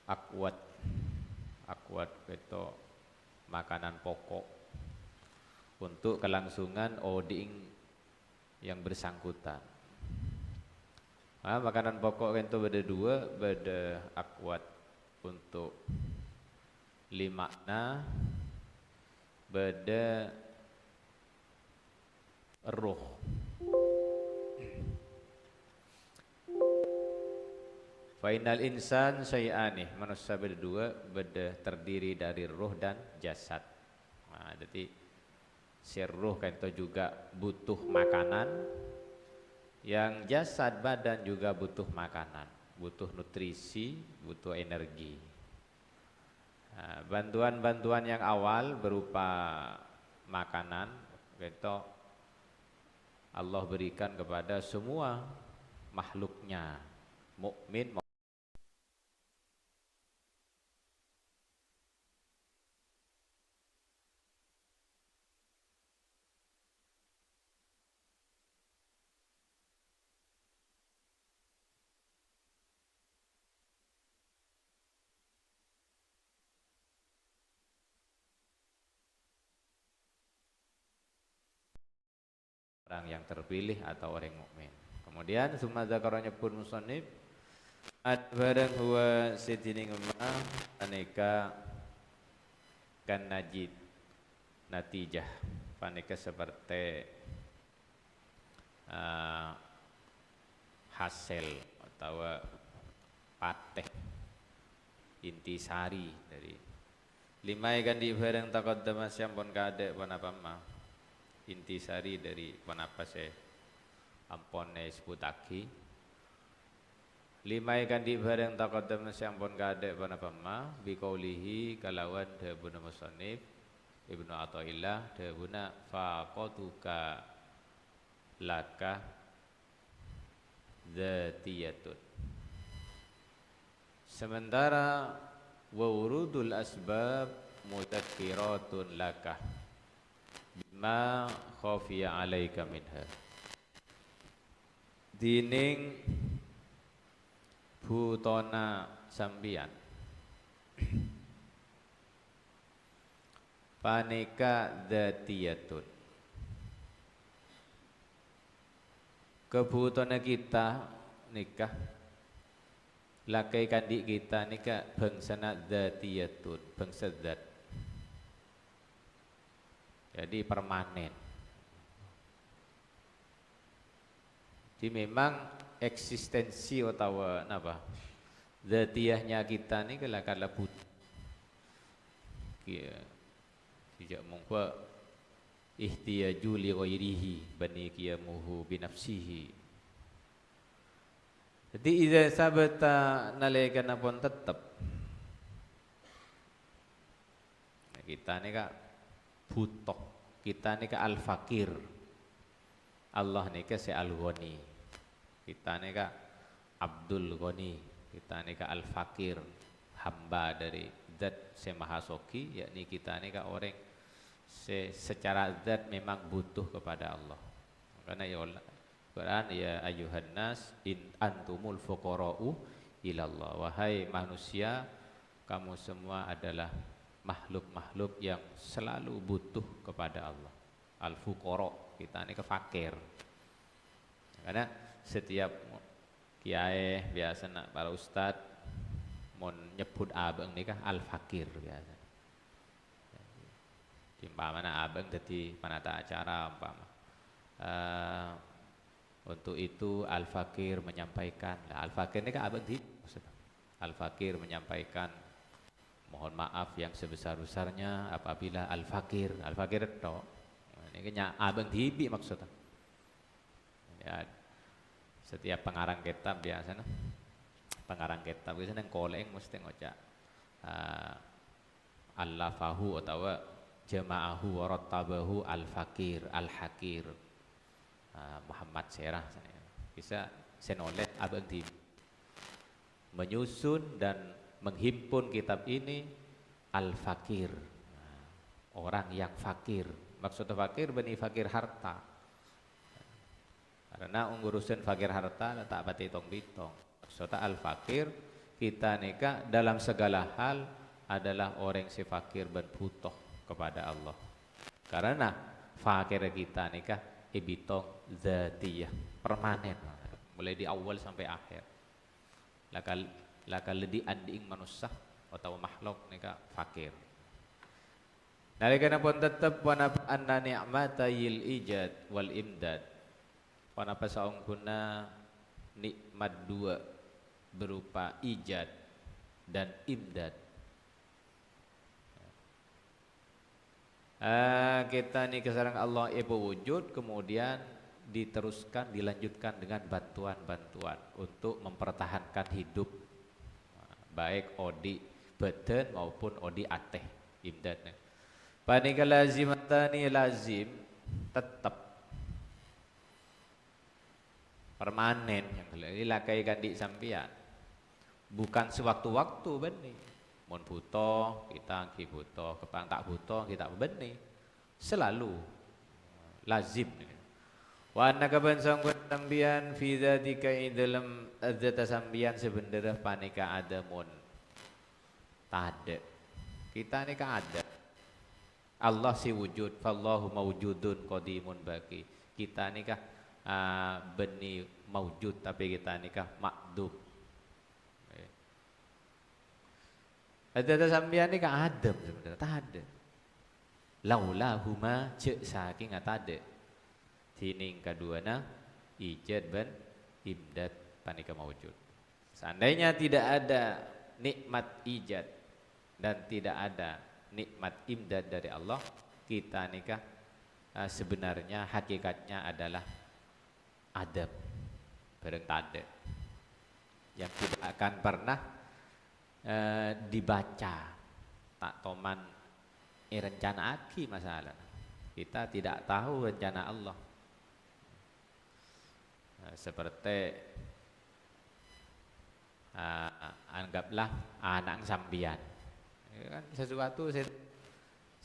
akwat. Akwat itu makanan pokok untuk kelangsungan oding yang bersangkutan. Nah, makanan pokok itu beda dua, beda akwat untuk limakna, beda roh. Fainal insan syai'ani, manusia berdua beda terdiri dari roh dan jasad. Nah, jadi si roh kan itu juga butuh makanan, yang jasad badan juga butuh makanan, butuh nutrisi, butuh energi. Nah, bantuan-bantuan yang awal berupa makanan itu Allah berikan kepada semua makhluknya, mukmin. Orang yang terpilih atau orang mukmin. Kemudian summa zakaranya pun musannif barang huwa sidini ngema aneka kan najid natijah paneka seperti hasil atau pateh intisari dari lima kan di barang taqaddama sampun kadek panapa mah intisari dari panapa saya ampone sebutaki lima ikan di bareng taqaddam sampun kadek panapa ma biqaulihi kalawan dhabuna musannif Ibnu Athaillah dhabuna faqatuka laka dzatiyatun. Sementara wa wurudul asbab mutakkiratun laka bima khafiya alaika minha. Dining butona sambian paneka dzatiyatun. Kebutona kita nikah lakai kandik kita nikah bangsana dzatiyatun, bangsa zat. Jadi permanen. Jadi memang eksistensi atau apa zatiyahnya kita ni kala but tidak mungkin ihtiyaju li ghairihi bani qiyamuhu binafsihi. Jadi idza sabata nalekana pun tetap kita ni kak butuh, kita ni kak al-fakir, Allah ni kak si al-ghani, kita ni kak Abdul Ghani, kita ni kak al-fakir, hamba dari zat si maha soki, yakni kita ni kak orang secara zat memang butuh kepada Allah. Karena ya Allah Quran ya ayuhan nas in antumul fuqara'u ilallah, wahai manusia kamu semua adalah makhluk-makhluk yang selalu butuh kepada Allah. Al-fuqara, kita ini kefakir. Karena setiap kiai biasa nak para ustad mau nyebut abang ni kah al-fakir biasa. Umpamanya abang jadi penata acara umpama. Untuk itu al-fakir menyampaikan, al-fakir ini kan abang di al-fakir menyampaikan mohon maaf yang sebesar-besarnya apabila al-fakir itu ini kayaknya abang dibi maksudnya ya, setiap pengarang kitab biasanya pengarang kitab biasanya yang koleng mesti ngocak al-lafahu atau jama'ahu warattabahu al-fakir al-hakir Muhammad Serah bisa senoleh abang di menyusun dan menghimpun kitab ini al-fakir, orang yang fakir. Maksudnya fakir bani fakir harta. Karena ngurusin fakir harta tak pati tong bitong. Maksudnya al-fakir kita nikah dalam segala hal adalah orang si fakir dan butuh kepada Allah. Karena fakir kita nikah ibitong zatiyah, permanen, mulai di awal sampai akhir. Lakal di anding manusia atau makhluk nikah fakir. Nalika pun tetap wanapa anna ni'matayil ijad wal imdad. Wanapa saung guna nikmat dua berupa ijad dan imdad. Kita ni kesarang Allah ibu wujud, kemudian diteruskan, dilanjutkan dengan bantuan-bantuan untuk mempertahankan hidup, baik odi badan maupun odi ateh, imdadnya. Panika lazimatani lazim tetap permanen yang dilakaikan di sampian, bukan sewaktu-waktu benih. Mon butuh kita ki butuh, kepang tak butuh kita benih, selalu lazim. Wa annaka bansang sambian fi dzatika dalam zat sambian sebenarnya panika ada mun tade. Kita ni ka ada. Allah si wujud, fallahu mawjudun qadimun baqi. Kita ni kah beni mawjud tapi kita ni kah makdum. Ada sambian ni kah adem sebenarnya, tak ada. Laula huma cek saking ada. Tining kaduana ijad ban imdad panika mawujud. Seandainya tidak ada nikmat ijad dan tidak ada nikmat imdad dari Allah, kita nikah sebenarnya hakikatnya adalah adab, bareng tade yang tidak akan pernah dibaca, tak toman rencana aki masalah. Kita tidak tahu rencana Allah. Seperti anggaplah anak sambian, kan sesuatu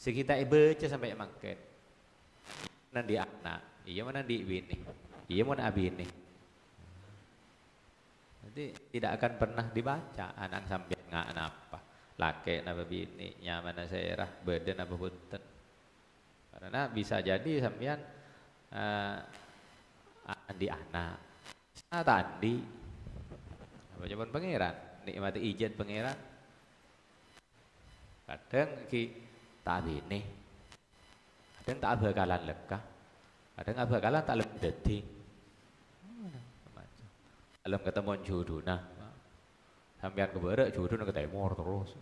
kita baca sampai makan nanti anak, iya mana di bini, iya mana abini. Nanti tidak akan pernah dibaca anak sambian nggak apa, laki napa bini, nyaman serah, badan apa punten. Karena bisa jadi sambian andi anak, tadi apa jaman pangeran, nikmati ijad pangeran. Kadang ki tak bini, kadang tak bakalan lekah, kadang bakalan tak lebih deti. Alam ketemu jodoh nah, sampean ke barat jodoh nak ke timur terus,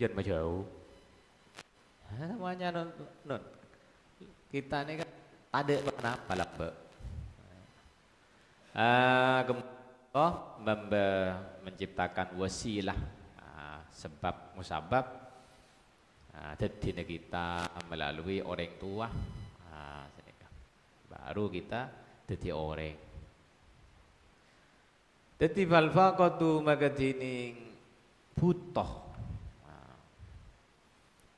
jangan jauh. Namanya non kita ni kan ada kenapa lah mbak. Allah menciptakan wasilah, sebab musabab jadi kita melalui orang tua, baru kita jadi orang. Jadi falfaqatu magadining butuh.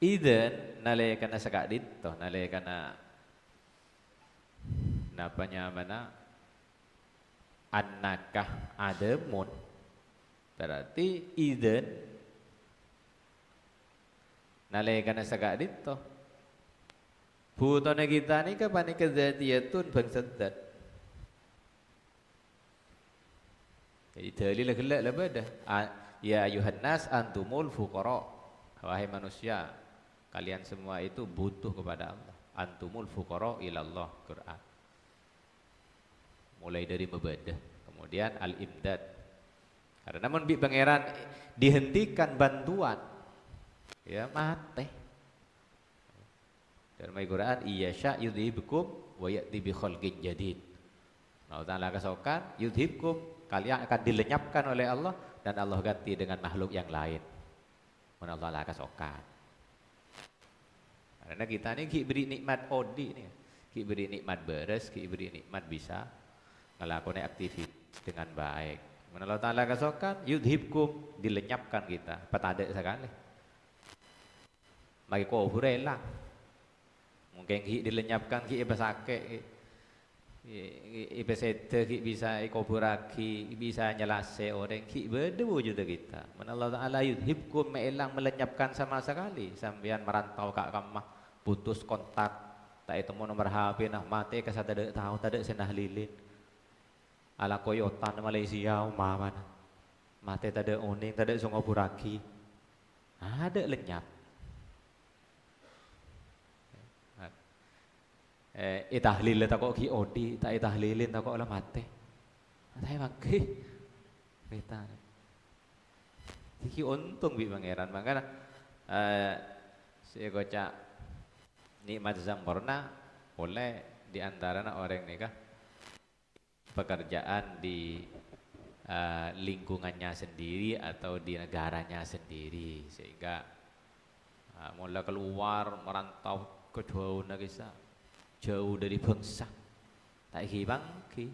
Idan nalekana sakak dito, nalekana napanya mana annakah adamun, berarti idan nalekana sakak dito. Butone kita ni kapani kezatiyatun bangsadat. Jadi dalil gelak lah pada ya ayuhan nas antumul fuqara, wahai manusia kalian semua itu butuh kepada Allah. Antumul fuqara ilallah, Quran. Mulai dari mebadah, kemudian al-imdad. Karena namun bi pangeran dihentikan bantuan, ya mati. Dalam Al-Quran iyasya yudhibkum wa ya'ti bi khalqin jadid. Allah Ta'ala kasokan yudhibkum, kalian akan dilenyapkan oleh Allah dan Allah ganti dengan makhluk yang lain. Allah Ta'ala kasokan. Karena kita ini ki beri nikmat odi nih, ki beri nikmat beres, ki beri nikmat bisa melakukan aktivitas dengan baik. Allah Ta'ala kasokan yudhibkum, dilenyapkan kita, petade sekali. Maki kau hilang. Mungkin ki dilenyapkan ki besake, Ipesete ki bisa ikoburaki, bisa nyelase orang ki beda wujud kita. Man Allah Taala yudhibkum melang melenyapkan sama sekali. Sambian merantau kak kamah putus kontak, tak itu nomor HP nah mati ke sada tahu tada senah lilin. Ala koyotan Malaysia umaman. Mati tada uning tada sungoburaki. Ada lenyap. Itahlil ta kok ki odi, tak itahlilin ta kok lah mate. Tay mangke. Kita. Iki untung bi pangeran mangkana saya gocak nikmat sempurna oleh di antara orang nikah pekerjaan di lingkungannya sendiri atau di negaranya sendiri sehingga mulai keluar merantau ke jauh negara jauh dari bangsa tak bangki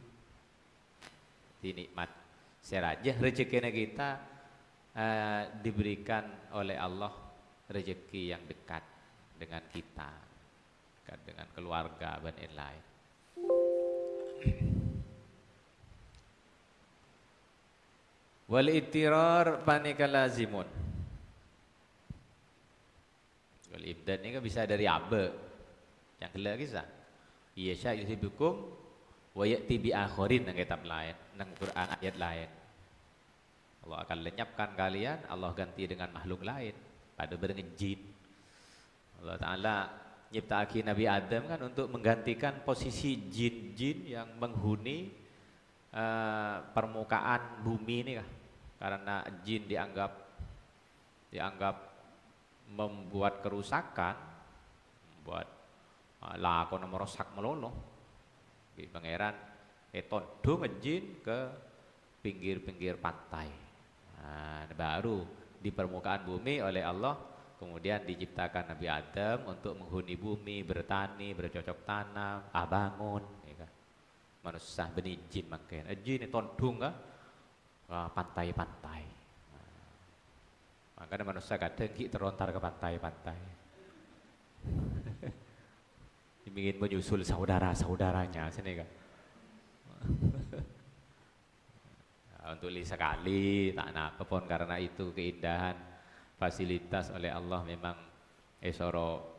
dinikmat seraja rezeki kita diberikan oleh Allah rezeki yang dekat dengan kita dekat dengan keluarga dan lain wal ittirar panika lazimun wal ibdan ini kan bisa dari abe yang kelak kisah iya syah yusibukum wa ya'ti bi akharin nang kitab lain nang Quran ayat lain Allah akan lenyapkan kalian Allah ganti dengan makhluk lain pada dengan jin Allah Ta'ala nyiptaki Nabi Adam kan untuk menggantikan posisi jin-jin yang menghuni permukaan bumi ini kah karena jin dianggap membuat kerusakan membuat lakon merosak meloloh di pangeran todong jin ke pinggir-pinggir pantai baru di permukaan bumi oleh Allah kemudian diciptakan Nabi Adam untuk menghuni bumi bertani bercocok tanam bangun ya kan? Manusia benih jin makanya jin todong ke pantai-pantai makanya manusia kadang terontar ke pantai-pantai ingin menyusul saudara-saudaranya sini kan untuk sekali tak nak pun karena itu keindahan fasilitas oleh Allah memang esoro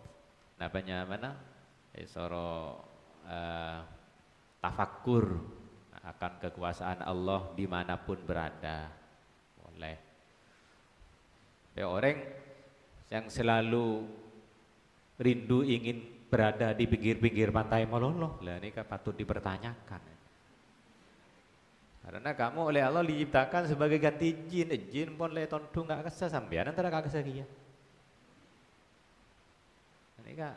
namanya mana esoro tafakkur akan kekuasaan Allah dimanapun berada oleh orang yang selalu rindu ingin berada di pinggir-pinggir pantai meloloh lah ini kan patut dipertanyakan karena kamu oleh Allah diciptakan sebagai ganti jin jin pun le tondung gak kesah sampean antara gak kesah dia ini kan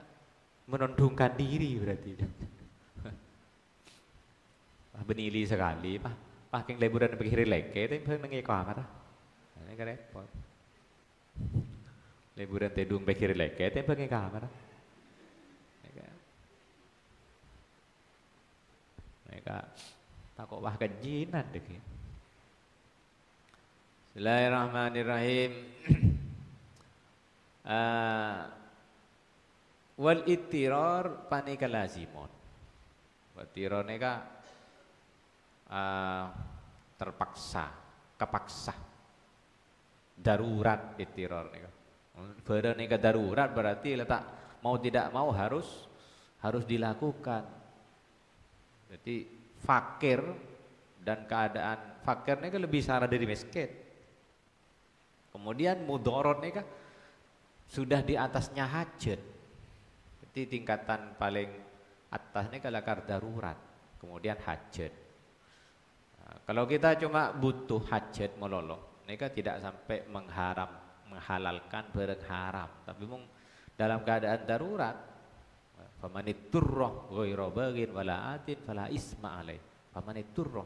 menondungkan diri berarti benili sekali pakai liburan pikir leke tapi พิ่ng nengiko amat ini kan repot liburan tedung pikir leke tapi พิ่ng nengiko amat mereka takut wah kejinan deh. Bismillahirrahmanirrahim. Wal ittirar panika lazimun. Ittirar neka terpaksa, kepaksa. Darurat ittirar neka. Pada neka darurat berarti letak mau tidak mau harus dilakukan. Jadi fakir dan keadaan fakir ini kan lebih sarah dari miskin. Kemudian mudorot ini kan sudah di atasnya hajat. Jadi tingkatan paling atas ini kalau darurat. Kemudian hajat. Nah, kalau kita cuma butuh hajat meloloh, ini kan tidak sampai menghalalkan barang haram. Tapi dalam keadaan darurat. Famaniturroh ghairu bagin wala atin fala isma alaih. Famaniturroh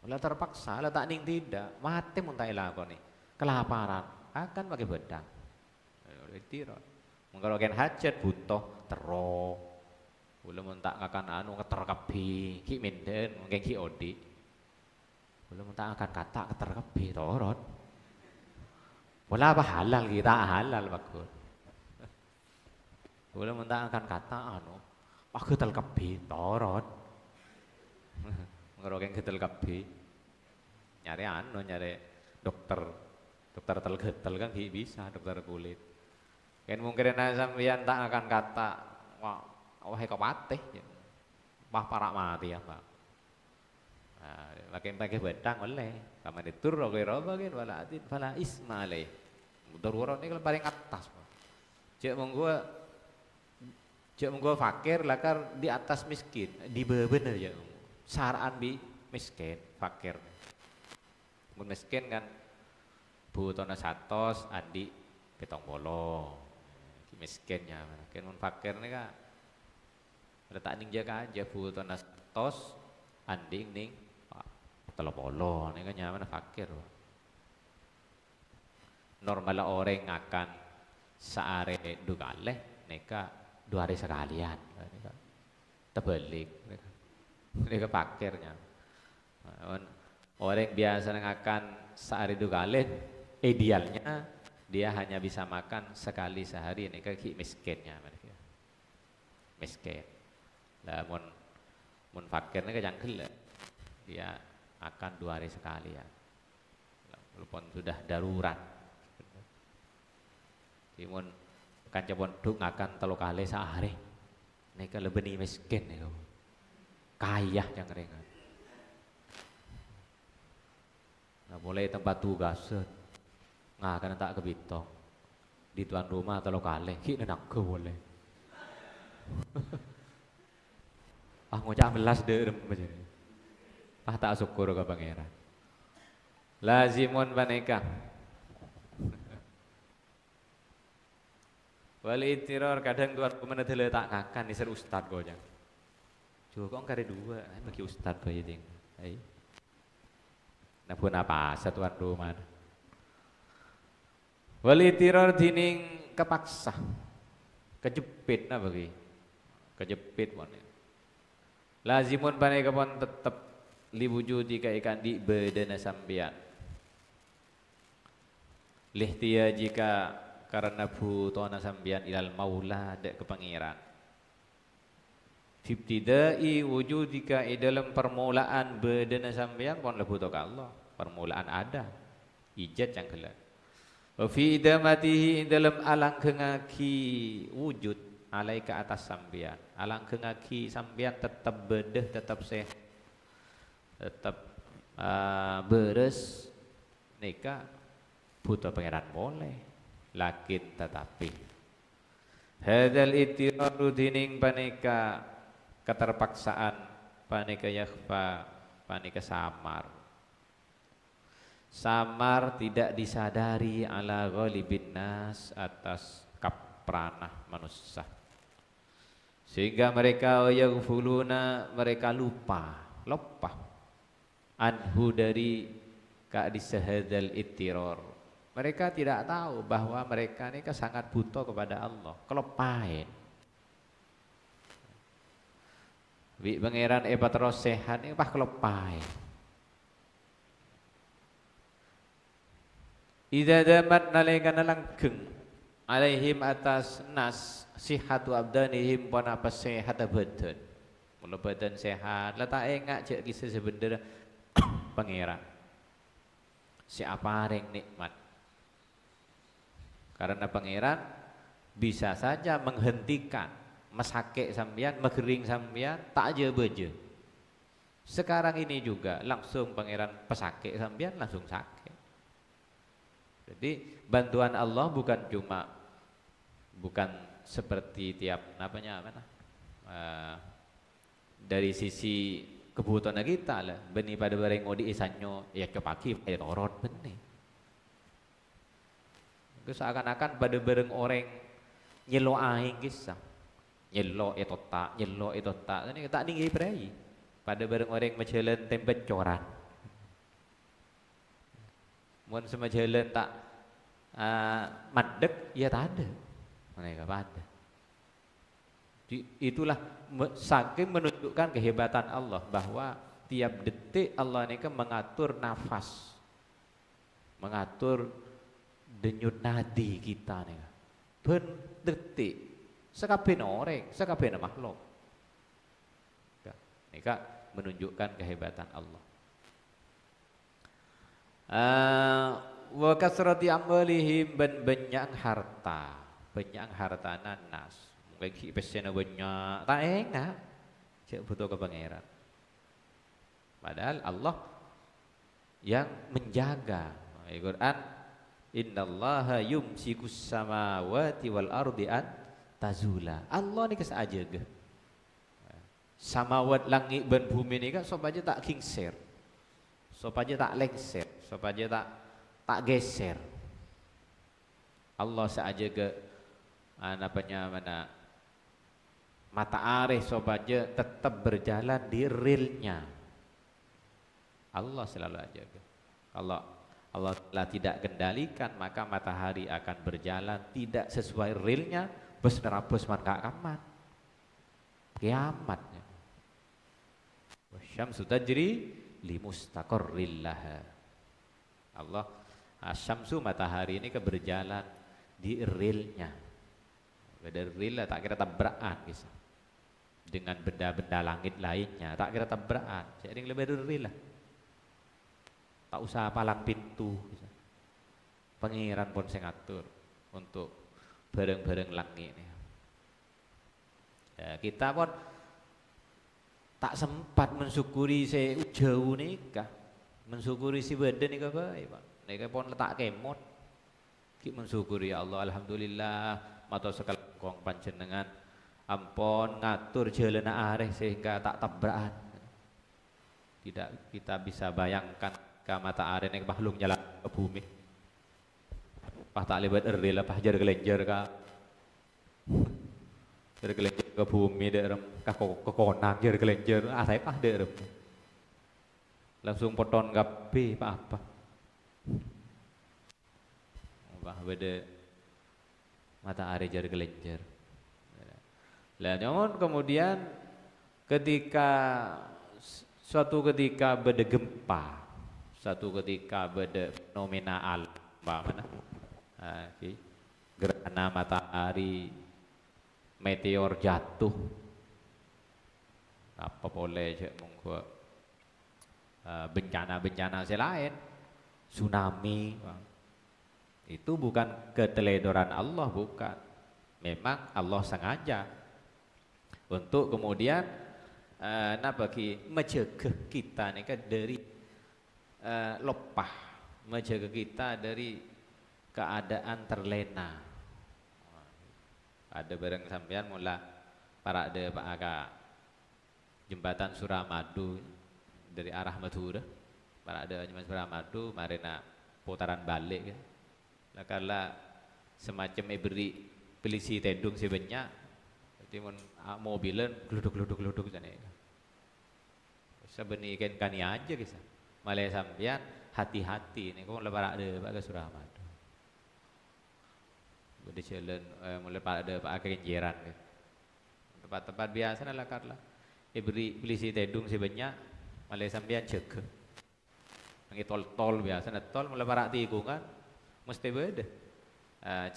wala terpaksa la tak ning tidak mati mun tak lakoni kelaparan akan pakai bedang tiro mengko ken hajat butuh tero belum mun tak akan anu ngeter kebi ki menden mungkin ki odi belum tak akan kata ngeter kebi torot wala apa halal kita halal bagus boleh mentang akan kata anu aku telkebi torot ngerokeng gedel kabeh. Nyari dokter tel-getel kan bisa dokter kulit. Kan mungkin sampeyan tak akan kata wah kok patih ya. Wah parak mati ya, Pak. Nah, pakai bedang oleh kama ditur kira bagian wala atin fala isma alaih. Darurat ini kalau paling atas, Pak. Cek monggo fakir lakar di atas miskin, di bawah bener ya. Saraan bi miskin, fakir. Mun miskin kan butona 100, andi 70. Miskinnya, kan mun fakir nih kak letak ning jaga aja butona 100, andi ning 30. Nih kan nyaman fakir. Normal orang akan seare dugaleh, neka 2 hari sekalian, terbalik, mereka fakirnya. Orang biasa akan sehari 2 kali, idealnya dia hanya bisa makan sekali sehari, ini kan miskinnya mereka, miskin. Lah mun fakirnya kejangkel, dia akan 2 hari sekalian, walaupun sudah darurat. Timun kan coba duk akan 3 kali sehari, ini kan lebih miskin nih, kaya yang ringan. Nah, mulai tempat tugas nggak akan tak kebitong di tuan rumah 3 kali kita nak ke boleh ngocak belas derem aja tak syukur ke pangeran lazimun paneka wali tiror kadang tuan rumah nanti tak ngakan di ser ustad kau jangan juga kok kare 2 bagi ustad kau jadi nah pun apa satuan rumah wali tiror dining kepaksa kejepit nah bagi kejepit pun lazimun panai kapon tetep liwujudi ikan di bedana sambian lihtia jika karena butona sambian ilal maula dek ke pangeran ibtidai wujudika dalam permulaan bedana sambian pon lebu to Allah permulaan ada ijat yang gelap wa fi idamatihi dalam alang kengaki wujud alai ke atas sambian alang kengaki sambian tetap bedeh tetap sehat tetap beres nika butuh pangeran boleh lakin tetapi hadal itiraru dining panika keterpaksaan panika yakhfa panika samar tidak disadari ala ghalibin nas atas kapranah manusia sehingga mereka yaghfuluna mereka lupa anhu dari ka'disahadzal ittiror mereka tidak tahu bahwa mereka ini sangat butuh kepada Allah kelopain wi pangeran terus sehat ini kelopain idza damat nalika langgeng alaihim atas nas sihatu abdanihim pon apa sehat badan mula badan sehat letak engak cek kisah sebenarnya pangeran siapa yang nikmat karena pangeran bisa saja menghentikan mesake sambian megering sambian tak aja beje sekarang ini juga langsung pangeran pesake sambian langsung sakit. Jadi bantuan Allah bukan seperti tiap dari sisi kebutuhan kita lah benih pada bareng odi isanyo ya kepaki torot benih itu seakan-akan pada bareng orang nyelo aing kisah nyelo itu tak ini tak tinggi berai pada bareng orang majalan tempat coran mun sama jalan tak mandek ya tak ada mereka pada itulah saking menunjukkan kehebatan Allah bahwa tiap detik Allah ini kan mengatur nafas mengatur denyut nadi kita nih ben detik sekabehna orang sekabehna makhluk nika menunjukkan kehebatan Allah. Wa kasrati amwalihim ban banyak harta nanas. Mungkin ki pesena banyak, tak enak. Cek butuh ke pangeran. Padahal Allah yang menjaga. Al-Quran, innallaha yumsikus samawati wal ardi an tazula. Allah ni kesaja ke. Samawat langit dan bumi ni kan supaya tak kingser. Supaya tak lengser, supaya tak geser. Allah saja ke mana mata air supaya tetap berjalan di realnya. Allah selalu aja ke. Kalau Allah telah tidak kendalikan, maka matahari akan berjalan tidak sesuai realnya, bus nerabus man gak aman. Kiamatnya. Wasyamsu tajri limustaqarril laha. Allah asyamsu matahari ini berjalan di realnya. Beda real tak kira tabrakan kisah. Dengan benda-benda langit lainnya tak kira tabrakan. Jadi lebih dari real lah. Tak usah palang pintu kisah. Pangeran pun sing ngatur untuk bareng-bareng langit ini. Ya, kita pun tak sempat mensyukuri sejauh nikah, mensyukuri si badan nikah baik pak. Nikah pun letak kemot, kita mensyukuri ya Allah, alhamdulillah, mata sekali kong panjenengan, ampon ngatur jalan areh sehingga tak tabrakan. Tidak kita bisa bayangkan ke mata areh nek bahlung nyala ke bumi, pah tak lebat erdil, pah jar kelenjar ka. Dari kelenjar ke bumi derem ke konak jar kelenjar saya pah derem langsung poton gape apa bah beda mata are jar kelenjar lah nyamun kemudian ketika suatu ketika beda gempa, suatu ketika beda fenomena alam mana gerhana matahari, meteor jatuh, apa boleh cek mungko bencana-bencana selain tsunami, itu bukan keteledoran Allah, bukan. Memang Allah sengaja untuk kemudian mencegah kita nih kan dari lepah, mencegah kita dari keadaan terlena. Ada bareng sampean mula para ada Pak Aka jembatan Suramadu dari arah Madura, para ada jembatan Suramadu marina putaran balik kan. Lah kala semacam beri polisi tendung sebanyak, jadi mobilan gluduk sana. Sebenarnya kan aja kisah. Malah sampean hati-hati nih kok para ada Pak ke Suramadu. Budi jalan mulai pada Pak Kenjeran gitu. Tempat-tempat biasa lah karla. Beri polisi tendung sebanyak mulai sampean jaga. Nang tol biasa tol mulai para tikungan mesti beda.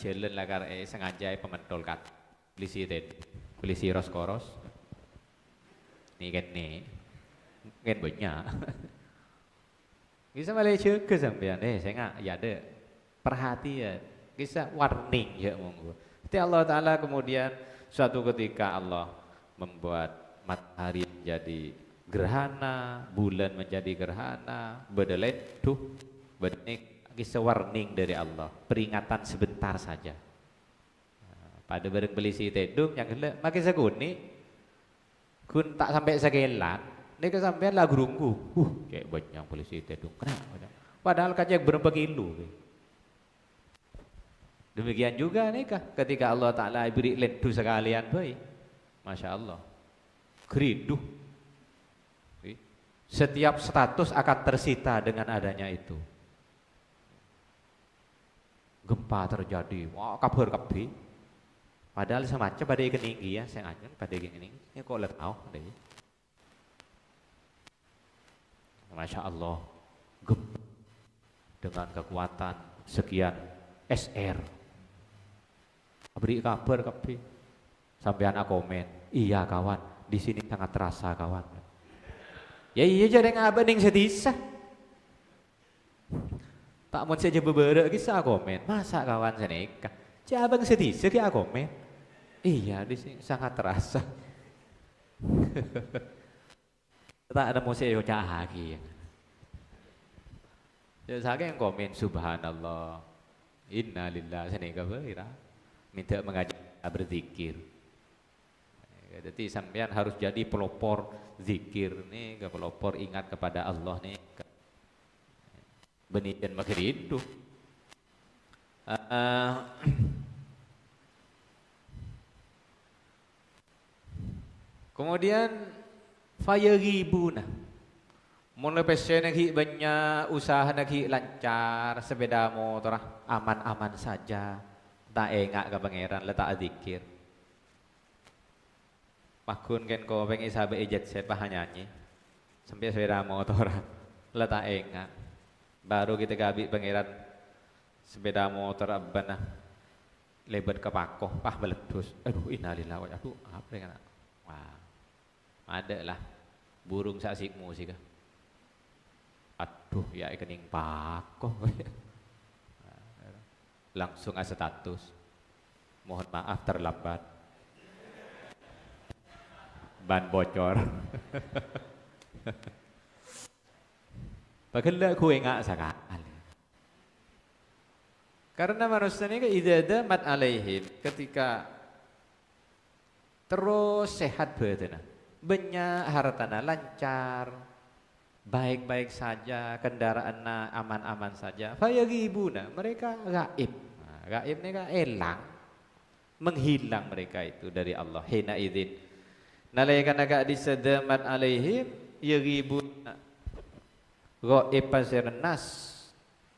Jalan lah kar sengaja pementol kat polisi tendung, polisi Roskoros. Nih kan banyak. Bisa mulai jaga sampean saya nggak ya ada perhatian. Kisah warning ya monggo. Jadi Allah Ta'ala kemudian suatu ketika Allah membuat matahari menjadi gerhana, bulan menjadi gerhana, bedeleduh, benik kisah warning dari Allah, peringatan sebentar saja. Pada bareng belisi tedung yang gila, makin seguni, kun tak sampai segelan, ini kesampean lagu runggu, kayak banyak belisi tedung, kenapa? Padahal kacang berapa kilo. Demikian juga nih ketika Allah Ta'ala beri ledu sekalian baik, Masya Allah, geriduh, setiap status akan tersita dengan adanya itu. Gempa terjadi, wah kabar kabi, padahal semacam pada keninggi ya, saya ngajak pada keninggi, ini kok letau deh. Masya Allah, gempa dengan kekuatan sekian SR. Beri kabar kapi sampai anak komen, iya kawan, di sini sangat terasa kawan. Ya iya jadi ngapa ning sedisa. Tak mau saja beberapa kisah komen. Masa kawan saya nikah? Cabang sedisa ki komen. Iya di sini sangat terasa. Tak ada mau saya lagi. Ya saya yang komen subhanallah. Innalillah saya nikah berira. Minta mengajak berzikir. Jadi sampean harus jadi pelopor zikir nih, pelopor ingat kepada Allah nih. Benih dan makin hidup. Kemudian fayaribuna. Mulai pesen lagi banyak usaha lagi lancar, sepeda motor aman-aman saja. Tak engak ke pangeran letak zikir. Pakun kan kau pengen sahabat ejat saya paham nyanyi sampai sepeda motor letak engak. Baru kita gabi pangeran sepeda motor abana lebat ke pakoh pah meletus. Aduh innalillahi wa aduh apa yang nak? Wah ada lah burung sasikmu sih kah? Aduh ya kening pakoh. Langsung status. Mohon maaf terlambat. Ban bocor. Paghala ku enggak sakal. Karena manusia ini idza damat alaihim ketika terus sehat badannya, banyak hartana lancar, baik-baik saja, kendaraan aman-aman saja. Fayagibuna mereka gaib. Nah, gaib ini kan hilang, menghilang mereka itu dari Allah. Hina idzin nalaikan agak disadaman alaihim yagibuna ghaib pasir nas.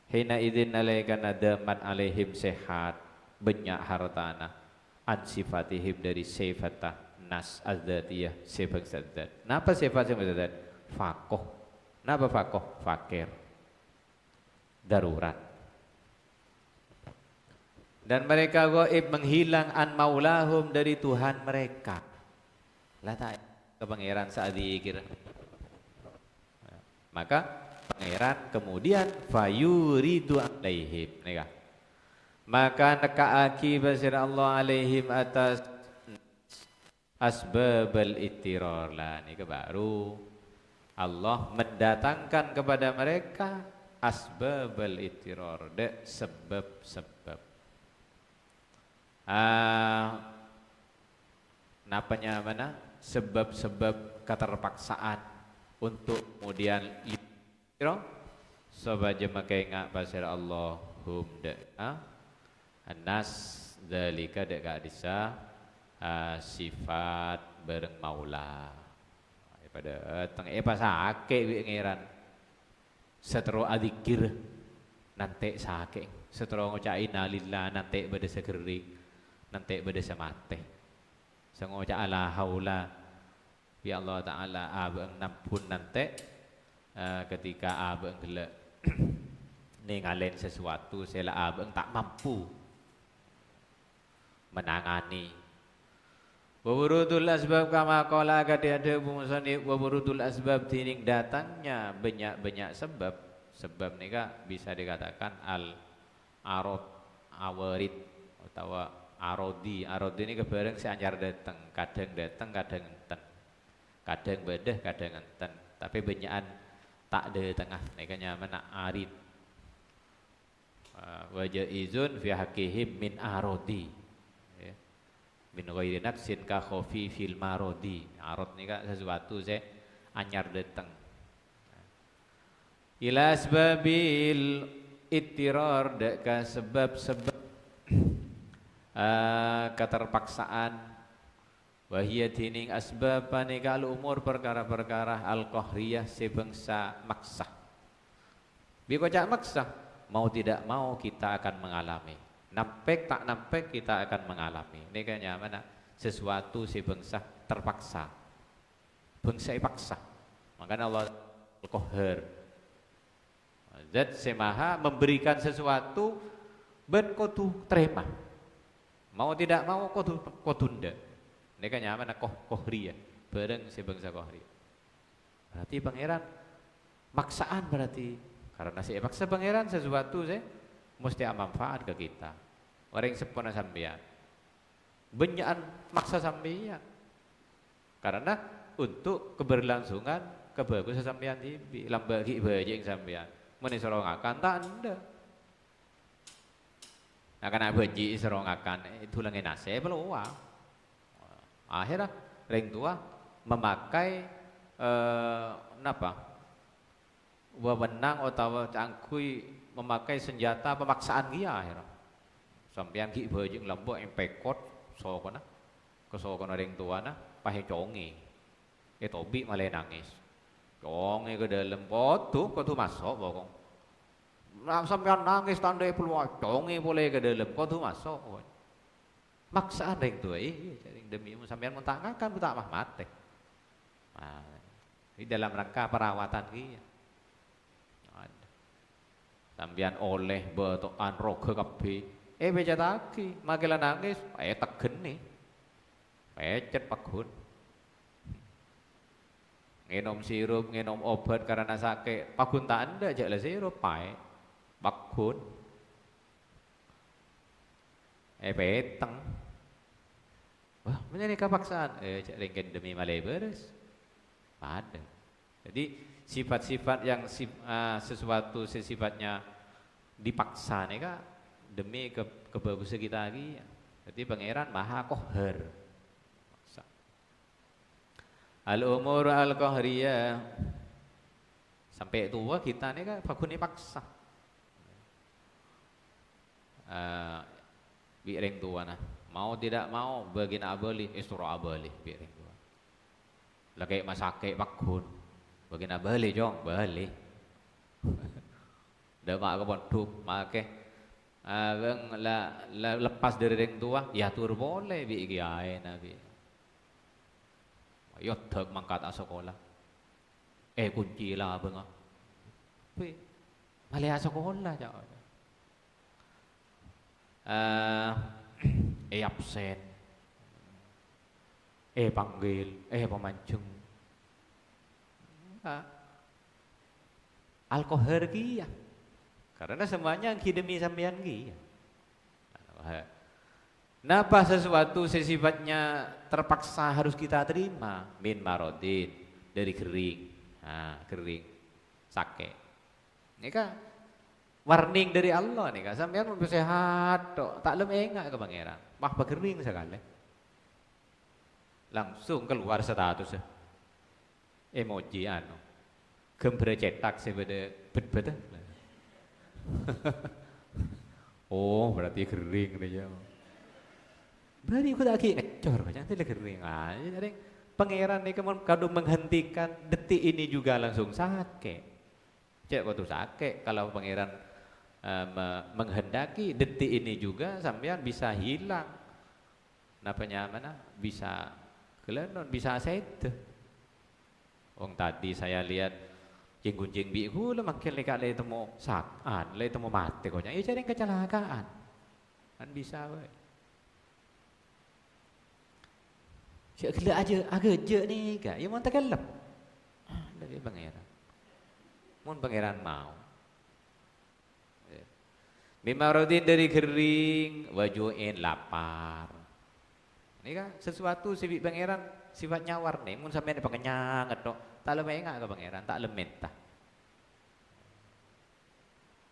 Hina idzin nalaikan adaman alaihim sehat banyak hartana an sifatihim dari sifatah nas azdatiyah sifat zat. Napa sifat zat? Fakoh. Napa fakoh? Fakir. Darurat. Dan mereka gaib menghilang an maulahum dari Tuhan mereka. Lata ke pangeran saat dikira. Maka pangeran kemudian fayuridu alaihim nikah. Maka nekaaki basir Allah alaihim atas asbabal ittirar lah ini baru Allah mendatangkan kepada mereka asbabal ittirar de sebab-sebab. Napanya mana? Sebab-sebab keterpaksaan untuk kemudian sobat jemakai ngak pasir Allahum de'a anas dalika de'a disa sifat bareng maula pada teng pas sake ngiran setero adzikir nanti sake setero ngucain alillah nanti bade segeri nanti bade samate sengoca ala haula ya Allah taala abang nampun nanti ketika abang gelek ninggalin sesuatu sela abang tak mampu menangani. Wawurudul asbab kama qala ada musannif wawurudul asbab tining datangnya banyak sebab nika bisa dikatakan al arad awarid atau arodi ini kebareng seanyar datang kadang enten kadang bedah kadang enten tapi banyakan tak ada tengah nika nyaman arid wajah izun fi hakihim min arodi min ghairi nafsin ka khofi fil marodi. Arad nika sesuatu saya anyar datang. Ila asbabil ittirar deka sebab-sebab keterpaksaan wahia tining asbab panika al umur perkara-perkara al qahriyah sebangsa maksa. Bi kocak maksa mau tidak mau kita akan mengalami. Nampek tak nampek kita akan mengalami. Ini kayaknya mana sesuatu si bangsa terpaksa, bangsa paksa. Makanya Allah Al-Qahhar, Zat semaha memberikan sesuatu ben kotu terima. Mau tidak mau kotu tunda. Ini kayaknya mana kohriyah, bareng si bangsa kohriyah. Berarti pangeran maksaan berarti. Karena si paksa pangeran sesuatu sih mesti manfaat ke kita. Orang yang sepona sampean. Benyakan maksa sampean. Karena untuk keberlangsungan kebagusan sampean di lambagi bajing sampean. Meni sorongakan tak anda. Nah karena baji sorongakan itu lagi nase peluang. Akhirnya ring tua memakai napa? Wewenang atau cangkui memakai senjata pemaksaan dia akhirnya. Sampean ki bajing lambok yang pekot sokona. Kesokona ring tua na pahe congi. Tobi malah nangis. Congi ke dalam kotu masuk bokong. Sampean nangis tandai peluang congi boleh ke dalam kotu masuk. Maksaan ring tua demi sampean mentangakan tak mah mati. Nah, di dalam rangka perawatan dia. Sampean oleh betokan roga kabeh. Beca taki, magelan nangis, tegen nih. Pecet pakun. Nginom sirup, nginom obat karena sakit. Pakun tak anda aja sirup, pakun. Peteng. Wah, menjadi kepaksaan. Ringkin demi malai beres. Ada. Jadi sifat-sifat yang sesuatu sifatnya dipaksa nih kak demi kebagusan kita lagi. Jadi pangeran maha qahar. Al-umur al-qahriyah. Sampai tua kita nih kak pakuni paksa. Biring tua nah. Mau tidak mau bagin abali, istura abali biring tua. Lagi masake pakun. Bagin abali jong, bali. Demak ke pondok, make lepas dari ring tua, ya tur boleh bi kiai nabi. Yo tek mangkat sekolah. Kunci lah bang. Malih sekolah jauh. Absen. Panggil, pemancung. Alkohol kia. Karena semuanya demi sampean ki. Napa sesuatu sifatnya terpaksa harus kita terima? Min marodin, dari kering. Kering. Sakit. Ini kan warning dari Allah nih kan. Sampean mau sehat tok, tak lem enggak ke pangeran. Mah kering sekali. Langsung keluar status. Emoji gambar cetak sebeda bet-bet. Oh berarti kering nih ya. Berarti aku tak ngecor banyak tidak kering aja. Jadi pangeran nih kalau menghentikan detik ini juga langsung sakit. Cek waktu sakit kalau pangeran menghendaki detik ini juga sampean bisa hilang. Napanya mana? Bisa kelenon, bisa set. Tadi saya lihat gunjing biku lah makin lekat le temu sakan, le temu mati kau jangan cari kecelakaan. Kan bisa we. Siap gila aja, agak je nih kak. Ya mau terkelap. Dari pangeran. Mun pangeran mau. Mimarodin dari kering, wajuin lapar. Ini kan sesuatu sifat pangeran sifatnya warna. Mun sampai ada pengenyang atau tak lemah enggak ke pangeran, tak lemah.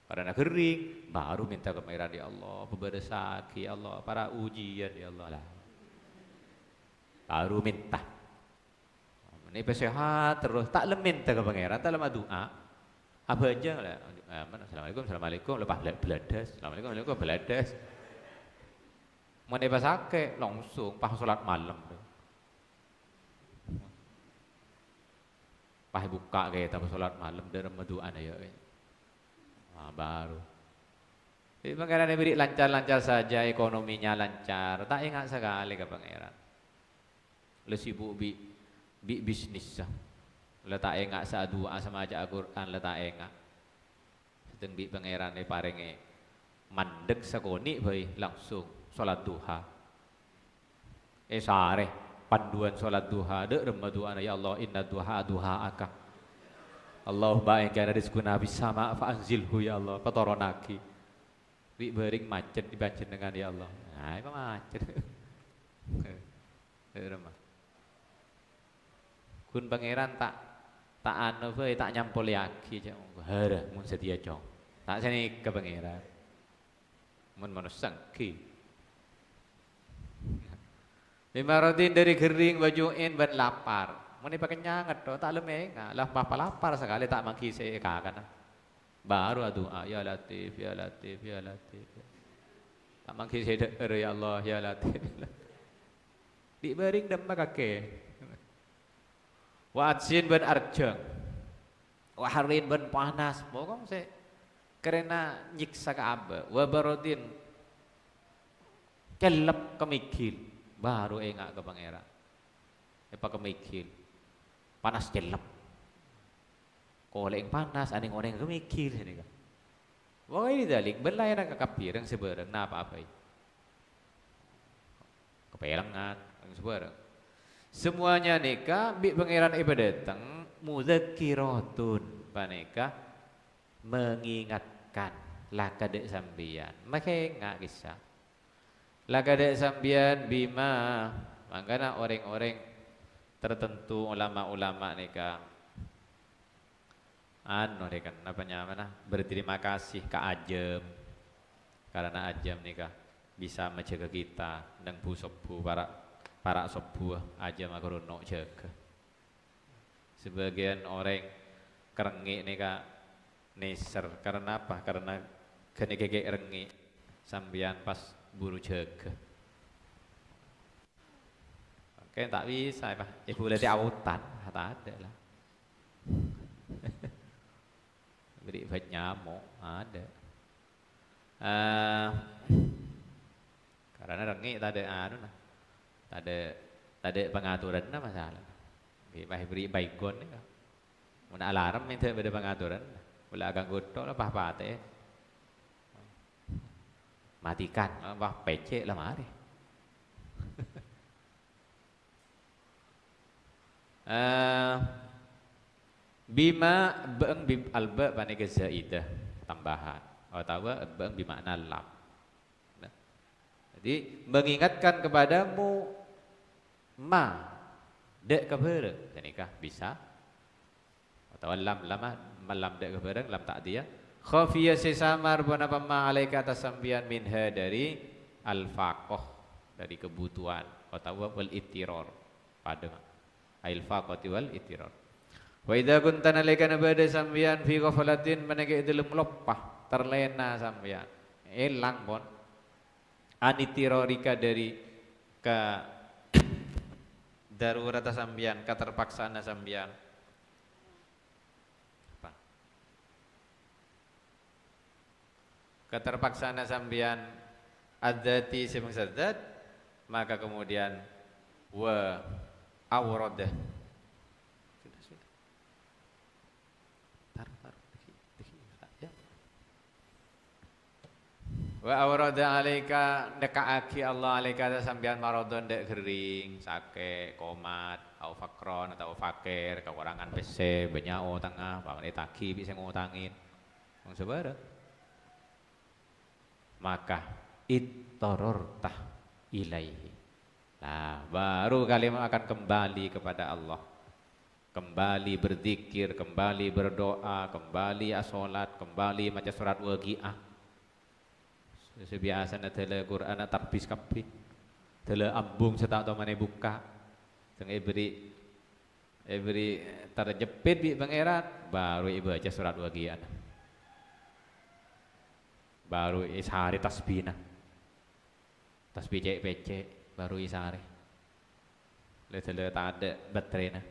Karena kering, baru minta ke pangeran ya Allah, beberesaki ya Allah, para ujian ya Allah lah. Baru minta. Ini sehat terus, tak minta ke pangeran, tak lemah doa. Apa aja lah. Assalamualaikum, lepas beladas. Assalamualaikum, beladas. Mana pas sakit langsung pas sholat malam. Pas buka kayak tapi sholat malam dari maduan aja. Baru. Jadi pangeran beri lancar-lancar saja, ekonominya lancar. Tak ingat sekali ke pangeran. Le sibuk bi bisnis. Le tak ingat saat doa sama aja Al-Quran le tak ingat. Sedang bi pangeran paringe mandek sekoni bae langsung sholat duha. Sare panduan sholat duha de remaduan ya Allah inna duha akah Allahumma in kana rizquna bis sama fa anzilhu ya Allah patoronaki. Wi bering macet di panjenengan ya Allah. Nah, itu macet. Kun pangeran tak anu bae tak nyampol yaki cak. Hara mun sedia cong. Tak seni ke pangeran. Mun manusia ki. Lima rodin dari kering bajuin ban lapar. Mun pakai nyangat do tak lemenga. Lah papa lapar sekali tak mangki se kakan. Baru doa ya Latif ya Latif ya Latif. Tak mangki se ya Allah ya Latif. Di bering demba kake. Wa atsin ban arjang. Wa harin ban panas. Pokok se karena nyiksa Ka'bah. Wa barodin kelep kemikil. Baru engak ke pangeran. Apa kemikil. Panas kelep. Koleng panas aning oneng kemikil ini kan. Wa ini dalik belayan ke kafir yang seberang napa apa ini. Kepelangan yang seberang. Semuanya nikah bi pangeran ibadatang mudzakiratun paneka mengingatkan lakadek sambian make enggak kisah lakadek sambian bima makanya orang-orang tertentu ulama-ulama nikah anu nikah apanya mana berterima kasih ke Ajem karena Ajem nikah bisa menjaga kita dan bu para sebuah aja makrono jaga. Sebagian orang kerengik nih kak neser karena apa? Karena kene keke rengik sambian pas buru jaga. Oke tak bisa pak. Ibu lihat autan, kata ada lah. Beri banyak nyamuk ada. Karena rengik tak ada anu nah. Ada pengaturan na masalah. Beri baikon ni. Muna alarm itu ada pengaturan. Wala agang goto lah pahpate. Matikan, wah PC lah mari. Bima beng bim alba panega zaidah tambahan. Atau beng bimakna lam. Jadi mengingatkan kepadamu ma dek kebereng nikah bisa atau lam lama malam dek kebereng lam tak dia khafiyah sesamar bona pama alaika atas sambian minha dari al-faqah dari kebutuhan atau wal ittiror pada al-faqati wal ittiror wa idza kunta nalika nabada sambian fi ghaflatin menege dalam lopah terlena sambian elang pon anitirorika dari ke darurata sambian keterpaksaan sambian apa keterpaksaan sambian adzati sebangsa zat maka kemudian wa awradah sudah taruh ya wa awrada alaika dekaaki Allah alaika sambian maradon dek gering sake komat au fakron atau fakir kekurangan PC benyao tengah pamane taki bisa ngutangin wong sabara maka ittarortah ilaihi nah baru kalian akan kembali kepada Allah kembali berzikir kembali berdoa kembali salat kembali maca surat waqiah sebiasa na tele Quran na tarbis kabeh tele ambung setak to mane buka sing every terjepit bi pangeran baru ibu baca surat waqiah baru ishari tasbihna tasbih cek pecek baru ishari le tele tak ada baterainya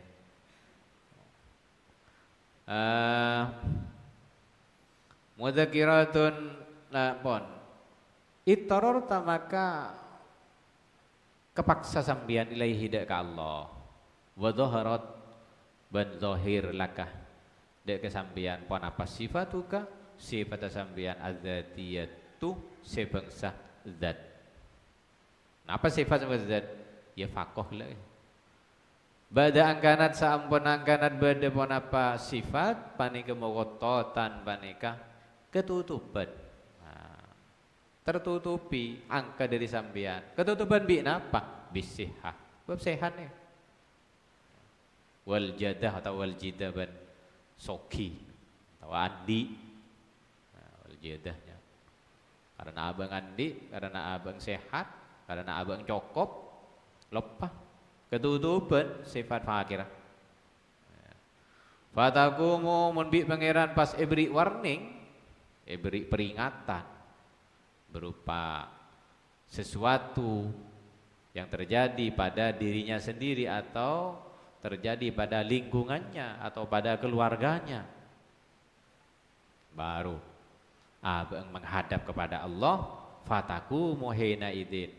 mudzakiratun pon ittarorta maka kepaksa sambian ilaihi dek ke Allah wa dhaharat ban zahir lakah dek ke sambian pon apa sifatuka sifat sambian adzatiyatu sebangsa zat nah, apa sifat sambian zat ya faqih lah Bada angkanat saampun angkanat bada pon apa sifat panika mogototan panika ketutupan. Nah, tertutupi angka dari sambian. Ketutupan bi napa? Bisihah. Bab sehat nih. Wal jadah atau wal jidaban soki atau andi. Nah, wal jadahnya. Karena abang andi, karena abang sehat, karena abang cokop, lepah. Ketutupan sifat fakir. Fatakumu munbi pangeran pas beri warning, beri peringatan berupa sesuatu yang terjadi pada dirinya sendiri atau terjadi pada lingkungannya atau pada keluarganya. Baru abang menghadap kepada Allah, fatakumu hina idin.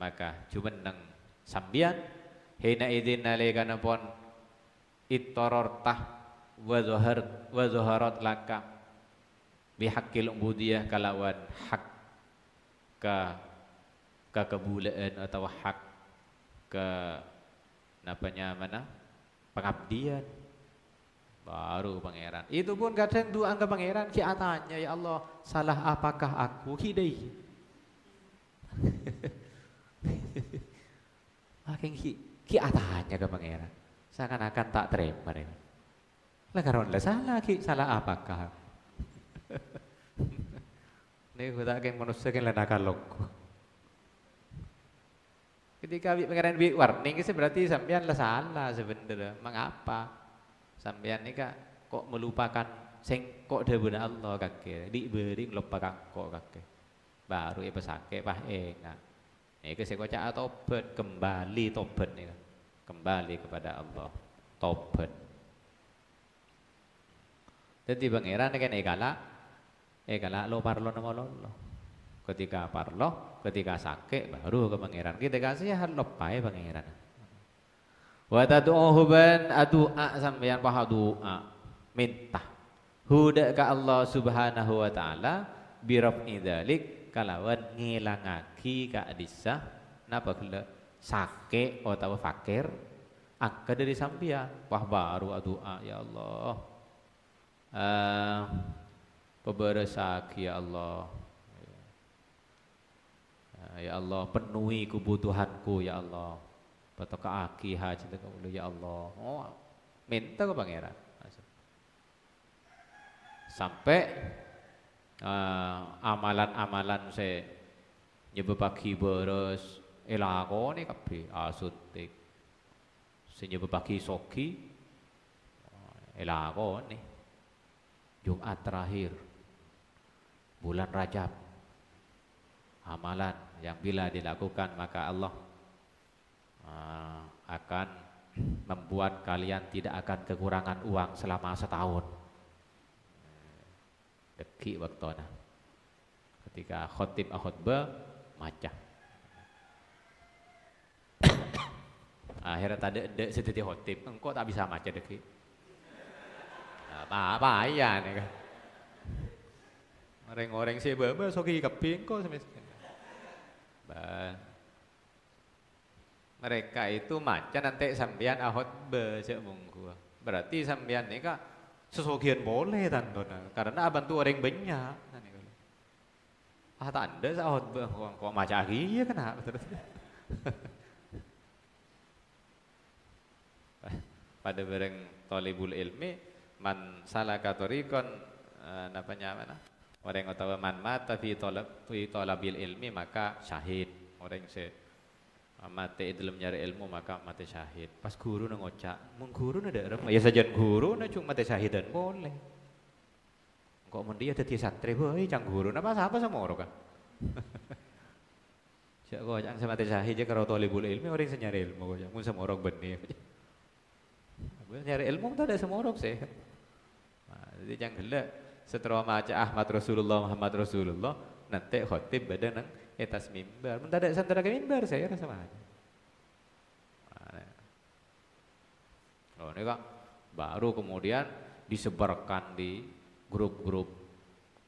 Maka jumeneng sambian hina idin nalikana pon ittorortah wa zaharat laka bihaqqil ubudiyah kalawan hak kebulaan atau hak ke napanya mana pengabdian baru pangeran itu pun kadang doa ke pangeran ki atanya ya Allah salah apakah aku hidai makin ki atanya ke pangeran seakan-akan tak terima ya. Lah karon lah salah ki salah apakah ini kita akan manusia kan nakal loko ketika pangeran bi warning itu berarti sampean lah salah sebenarnya mengapa sampean ini kok melupakan sing kok debuna Allah kakek diberi melupakan kok kakek baru ya pesake pah enggak ini saya baca tobat kembali tobat nih kembali kepada Allah tobat. Jadi pangeran kan ekala lo parlo nama lo ketika parlo ketika sakit baru ke pangeran kita kasih lepai pangeran. Wa tad'uhu ban adu'a sampeyan paha doa minta huda ka Allah Subhanahu wa taala bi raf'i dzalik kalawan ngilangaki ka disah napa kala sakit atau fakir angka dari sampeyan wah baru doa ya Allah peberesaki ya Allah ya Allah penuhi kebutuhanku ya Allah pataka aki hajat kamu ya Allah oh minta ke pangeran sampai amalan-amalan saya nyebabaki beres elakone kabeh asutik sing nyebabaki soki elakone Jumat terakhir bulan Rajab amalan yang bila dilakukan maka Allah akan membuat kalian tidak akan kekurangan uang selama setahun. Deki waktona ketika khotib khutbah macah akhirnya tadi dek sedeti khotib engkau tak bisa macah deki apa ya nih kan orang-orang sih baba soki keping kok mereka itu macam nanti sambian ahot becek munggu berarti sambian ini kak sesogian boleh tantona karena bantu orang banyak tanda sahot kok macam lagi ya kenapa pada bareng tolibul ilmi man salaka tariqan napanya mana orang utawa man mata fi talabil ilmi maka syahid orang se mati dalam nyari ilmu maka mati syahid pas guru nang ngocak mun guru na daerah ya sajan guru na cuma mati syahidan boleh kok mun dia dadi santri boy cang guru na pas apa sama orang kan cak kok cang mati syahid ya karo talibul ilmi orang se nyari ilmu kok mun sama orang benih nyari ilmu tak ada sama orang sih jadi jangan gelak setelah maca Ahmad Rasulullah Muhammad Rasulullah nanti khotib badan nang etas mimbar mendadak santara ke mimbar saya rasa aja oh ini kak baru kemudian disebarkan di grup-grup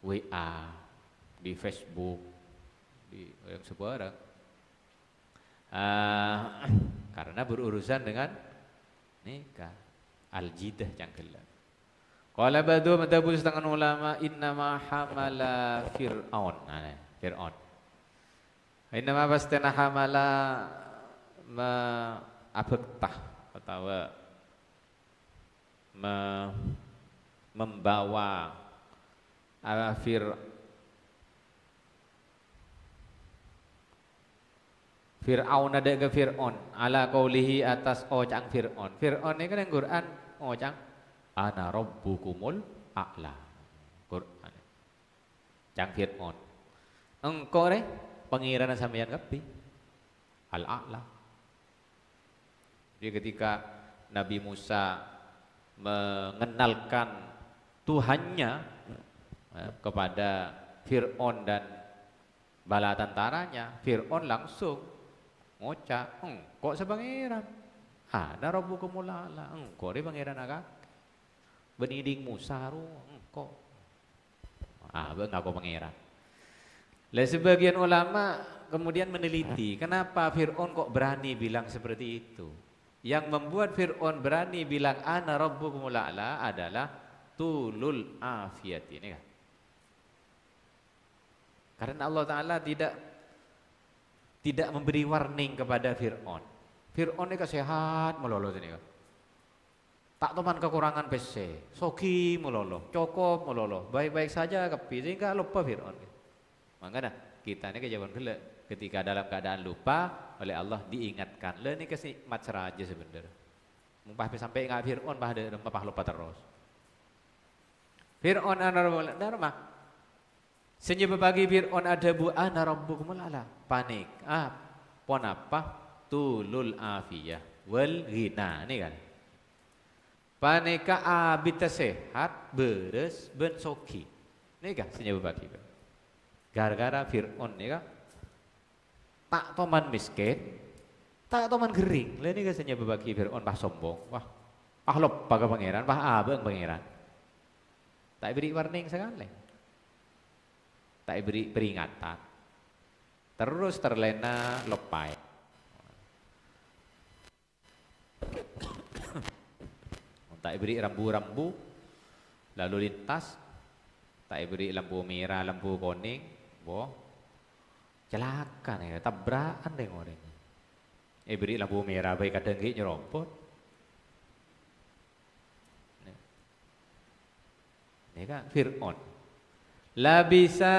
WA di Facebook di yang sebarang karena berurusan dengan Nika al-jidah cangkela. Qala badu madhabul setengah ulama innama hamala Fir'aun. Fir'aun. Innama pastana hamala ma abektah atau membawa Fir'aun ada ke Fir'aun ala qaulihi atas ojang Fir'aun. Fir'aun ini kan yang Quran ojang ana rabbukumul a'la. Quran. Jang Fir'aun. Engkau deh pangeran sampeyan kapi al-a'la. Jadi ketika Nabi Musa mengenalkan Tuhannya kepada Fir'aun dan bala tentaranya, Fir'aun langsung ngocak, engkau sepangeran, ada rabbukumul a'la, engkau di pangeran agak beniding Musa ru, engkau, ngaku pangeran. Lah sebagian ulama kemudian meneliti, kenapa Fir'aun kok berani bilang seperti itu? Yang membuat Fir'aun berani bilang ana rabbukumul a'la adalah tulul afiyat ini kan. Karena Allah Ta'ala tidak memberi warning kepada Fir'aun. Fir'aun ini sehat melolo ini kan. Tak teman kekurangan PC, soki melolo, cukup melolo, baik-baik saja kepi, sehingga lupa Fir'aun. Makanya kita ini kejauhan gelap ketika dalam keadaan lupa oleh Allah diingatkan. Lah ini kenikmat seraja sebenarnya. Mumpah sampai ingat Fir'aun bah lupa terus. Fir'aun ana senyum bagi Fir'aun ada bu ana rabbukumul a'la. Panik. Pon apa? Tulul afiyah wal ghina ini kan. Panika abid sehat beres ben soki. Ini kan senyum bagi. Gara-gara Fir'aun ini kan tak toman miskin, tak toman gering. Lah ini kan senyum bagi Fir'aun bah sombong. Wah lupa ke pangeran, abang pangeran. Tak beri warning sekali. Tak beri peringatan, terus terlena lepai. Tak beri rambu-rambu, lalu lintas, tak beri lampu merah, lampu kuning, celaka nih, tabrakan deh orang. Beri lampu merah, baik kadang gini nyerompot. Ini kan Fir'aun. Lah bisa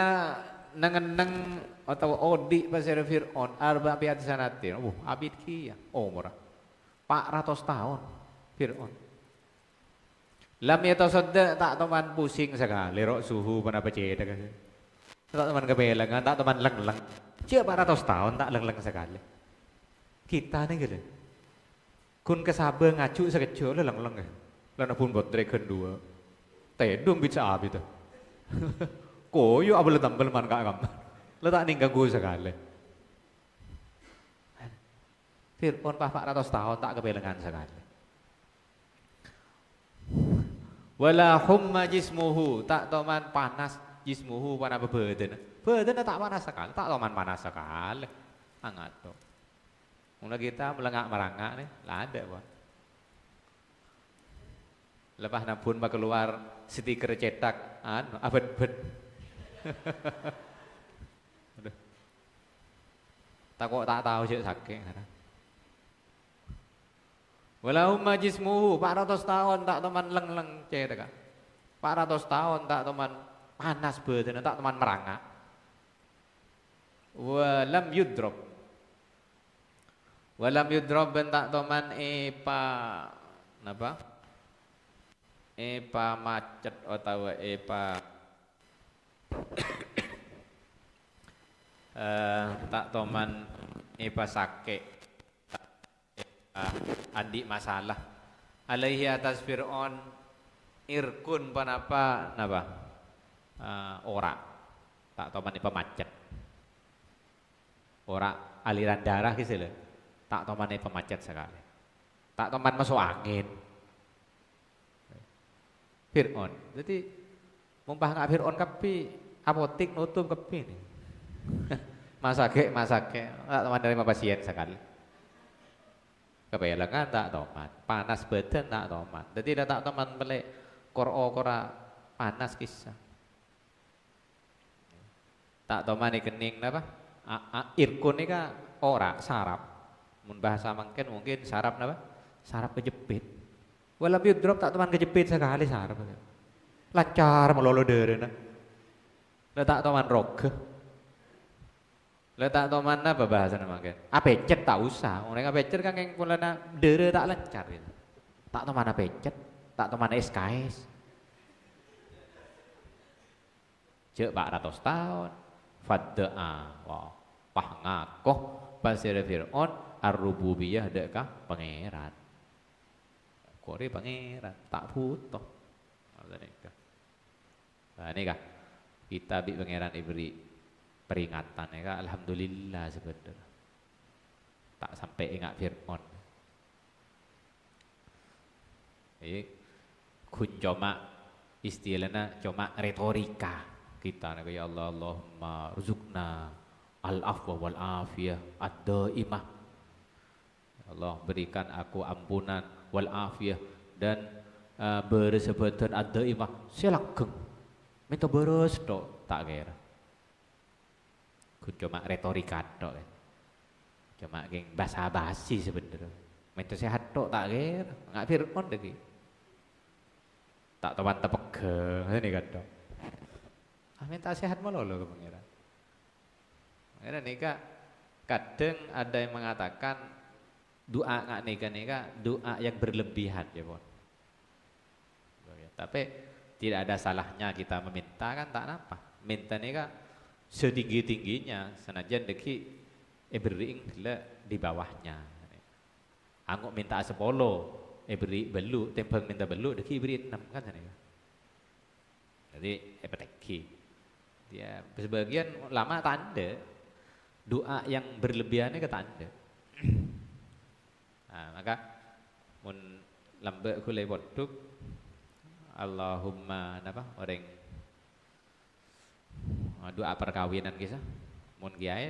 neng atau odi pasir Fir'aun arba biat sanatin. Abid kia. Umur 400 tahun Fir'aun. Lam yatasadda tak teman pusing sekali rok suhu pana peceda kan. Tak teman kebelangan, tak teman leng-leng. Cia 400 tahun tak leng-leng sekali. Kita nih gitu. Kun kesabar ngacu sekecil leng-leng ya. Lalu pun buat dragon 2. Tedung bisa abis itu. Koyo abel tambel man kak kamu. Letak nih ganggu sekali. Fir'aun 400 tahun tak kebelangan sekali. Wala humma jismuhu tak toman panas jismuhu wana bebeden. Beden tak panas sekali, tak toman panas sekali. Hangat tuh. Mulai kita melengak-merangak nih, lah ada buat. Lepas napun bak keluar stiker cetak abet-bet. Tak kok tak tahu sih saking. Walau majismuhu 400 tahun tak teman leng-leng cetak. 400 tahun tak teman panas badan tak teman merangak. Walam yudrob ben tak teman napa? Epa macet atau epa tak toman epa sake andi masalah alaihi atas Fir'aun irkun panapa napa ora tak toman epa macet ora aliran darah gitu loh tak toman epa macet sekali tak toman masuk angin Fir'aun. Jadi mumpah nggak Fir'aun kapi apotik nutup kapi nih. masake tak teman dari pasien sekali. kepelengan tak tomat, panas badan tak tomat. Jadi tak tomat melek kora panas kisah. Tak tomat ni kening apa? Irkun ni ka ora sarap. Mun bahasa mungkin sarap apa? Sarap kejepit. Walau drop tak tomat kejepit sekali sarap. Lancar melolo derena. Tak tomat rok. Tak tomat apa bahasa mungkin? Apecet tak usah. Orang apecet kan yang pulana dere tak lancar gitu. Tak tomat apecet, tak tomat SKS. Cek 400 tahun. Fadda'a wa pah ngakoh pasir Fir'aun ar-rububiyah dekah pangeran. Kore pangeran tak butuh. Nah ini kah kita bi pangeran diberi peringatan ya kah, alhamdulillah sebenarnya. Tak sampai ingat Fir'aun. Jadi kun cuma istilahnya cuma retorika. Kita nak ya Allah, Allahumma ruzukna al-afwa wal afiyah ad-daimah. Allah berikan aku ampunan wal afiyah dan bersebatan ad-daimah. Selageng minta beres tok tak kira. Cuma retorika tok kan. Cuma geng basa-basi sebenarnya. Minta sehat tok tak kira. Ngak Fir'aun lagi. Tak teman tepegeng ini kata. Minta sehat melolo ke pangeran. Pangeran nikah kadang ada yang mengatakan doa nggak nikah doa yang berlebihan ya pun. Tapi tidak ada salahnya kita meminta kan tak apa. Minta nikah setinggi tingginya senajan deki beri di bawahnya. Anguk minta 10 beri belu tempeng minta belu deki beri 6 kan sana. Jadi peteki. Dia sebagian lama tanda doa yang berlebihannya ke tanda. Nah, maka mun lambe kulai boduk Allahumma apa orang doa perkawinan kisah mun kiai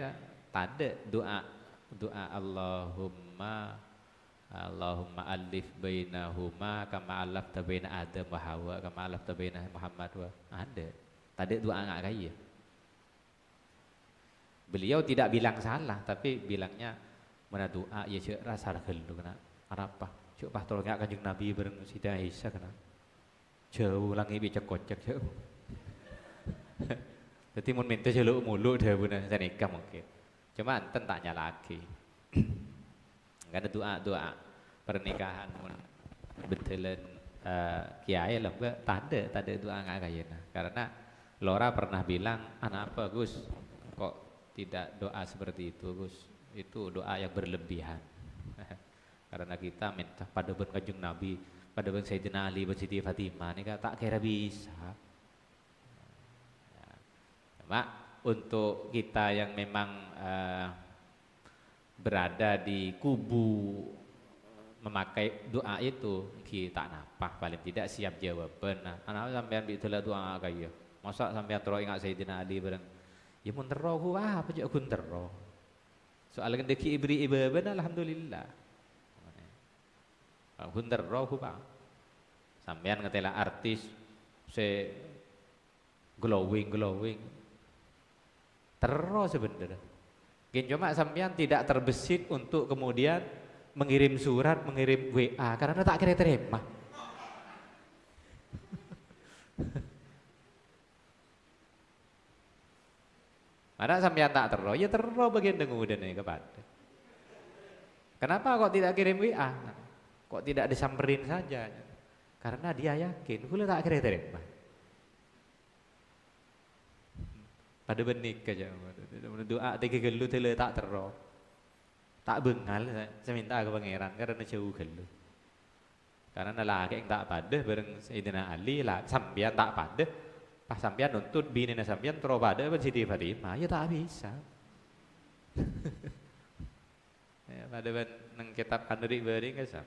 tanda doa Allahumma alif bainahuma kama alafta baina Adam wa Hawa kama alafta baina Muhammad wa ada. Tadi doa enggak kaya. Beliau tidak bilang salah, tapi bilangnya mana doa ya cek rasa gelu kena apa? Cek pastor enggak kanjeng Nabi bareng Siti Aisyah kena. Jauh langi bicak kocak jauh. Jadi mun minta celuk mulu dah buna nikah mungkin. Cuma enten tanya lagi. Enggak ada doa pernikahan mun betulan kiai lah tak ada doa enggak kaya nah. Karena Lora pernah bilang, anak apa Gus? Kok tidak doa seperti itu Gus? Itu doa yang berlebihan. Karena kita minta pada ben kanjeng Nabi, pada ben Sayyidina Ali, ben Siti Fatimah, ini tak kira bisa. Cuma untuk kita yang memang berada di kubu memakai doa itu, kita napa paling tidak siap jawaban. Nah, anak sampean bitulah doa kayak masa sampean terus ingat Sayyidina Ali bareng. Ya mun tero ku apa je kun tero. Soal kendeki ibri ibaban alhamdulillah. Kun tero ku Pak. Sampean ngetela artis se glowing. Tero sebenarnya. Mungkin cuma sampean tidak terbesit untuk kemudian mengirim surat, mengirim WA karena tak kira terima. Mana sampean tak terro, ya terro bagian dengudan nih kepada. Kenapa kok tidak kirim WA? Kok tidak disamperin saja? Karena dia yakin, hula tak kira terima. Pada benik aja, doa tiga gelu tele tak terro, tak bengal. Saya minta ke pangeran karena jauh gelu. Karena laki yang tak pada bareng Sayyidina Ali lah, sampean tak pada. Pas sampean nuntut bini na sampean terus pada ben Siti Fatimah, ya tak bisa. Ya pada ben nang kitab Andri beuring ka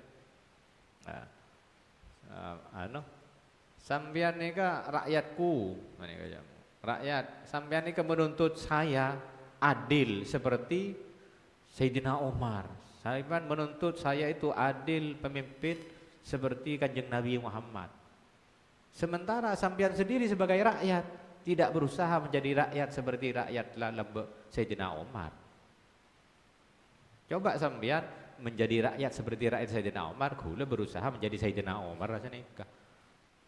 sampean nika rakyatku, mane ka jamu. Rakyat sampean nika menuntut saya adil seperti Sayyidina Umar, Sampean menuntut saya itu adil pemimpin seperti Kanjeng Nabi Muhammad. Sementara sampean sendiri sebagai rakyat tidak berusaha menjadi rakyat seperti rakyat lembek Sayyidina Umar. Coba sampean menjadi rakyat seperti rakyat Sayyidina Umar, gula berusaha menjadi Sayyidina Umar rasanya nikah.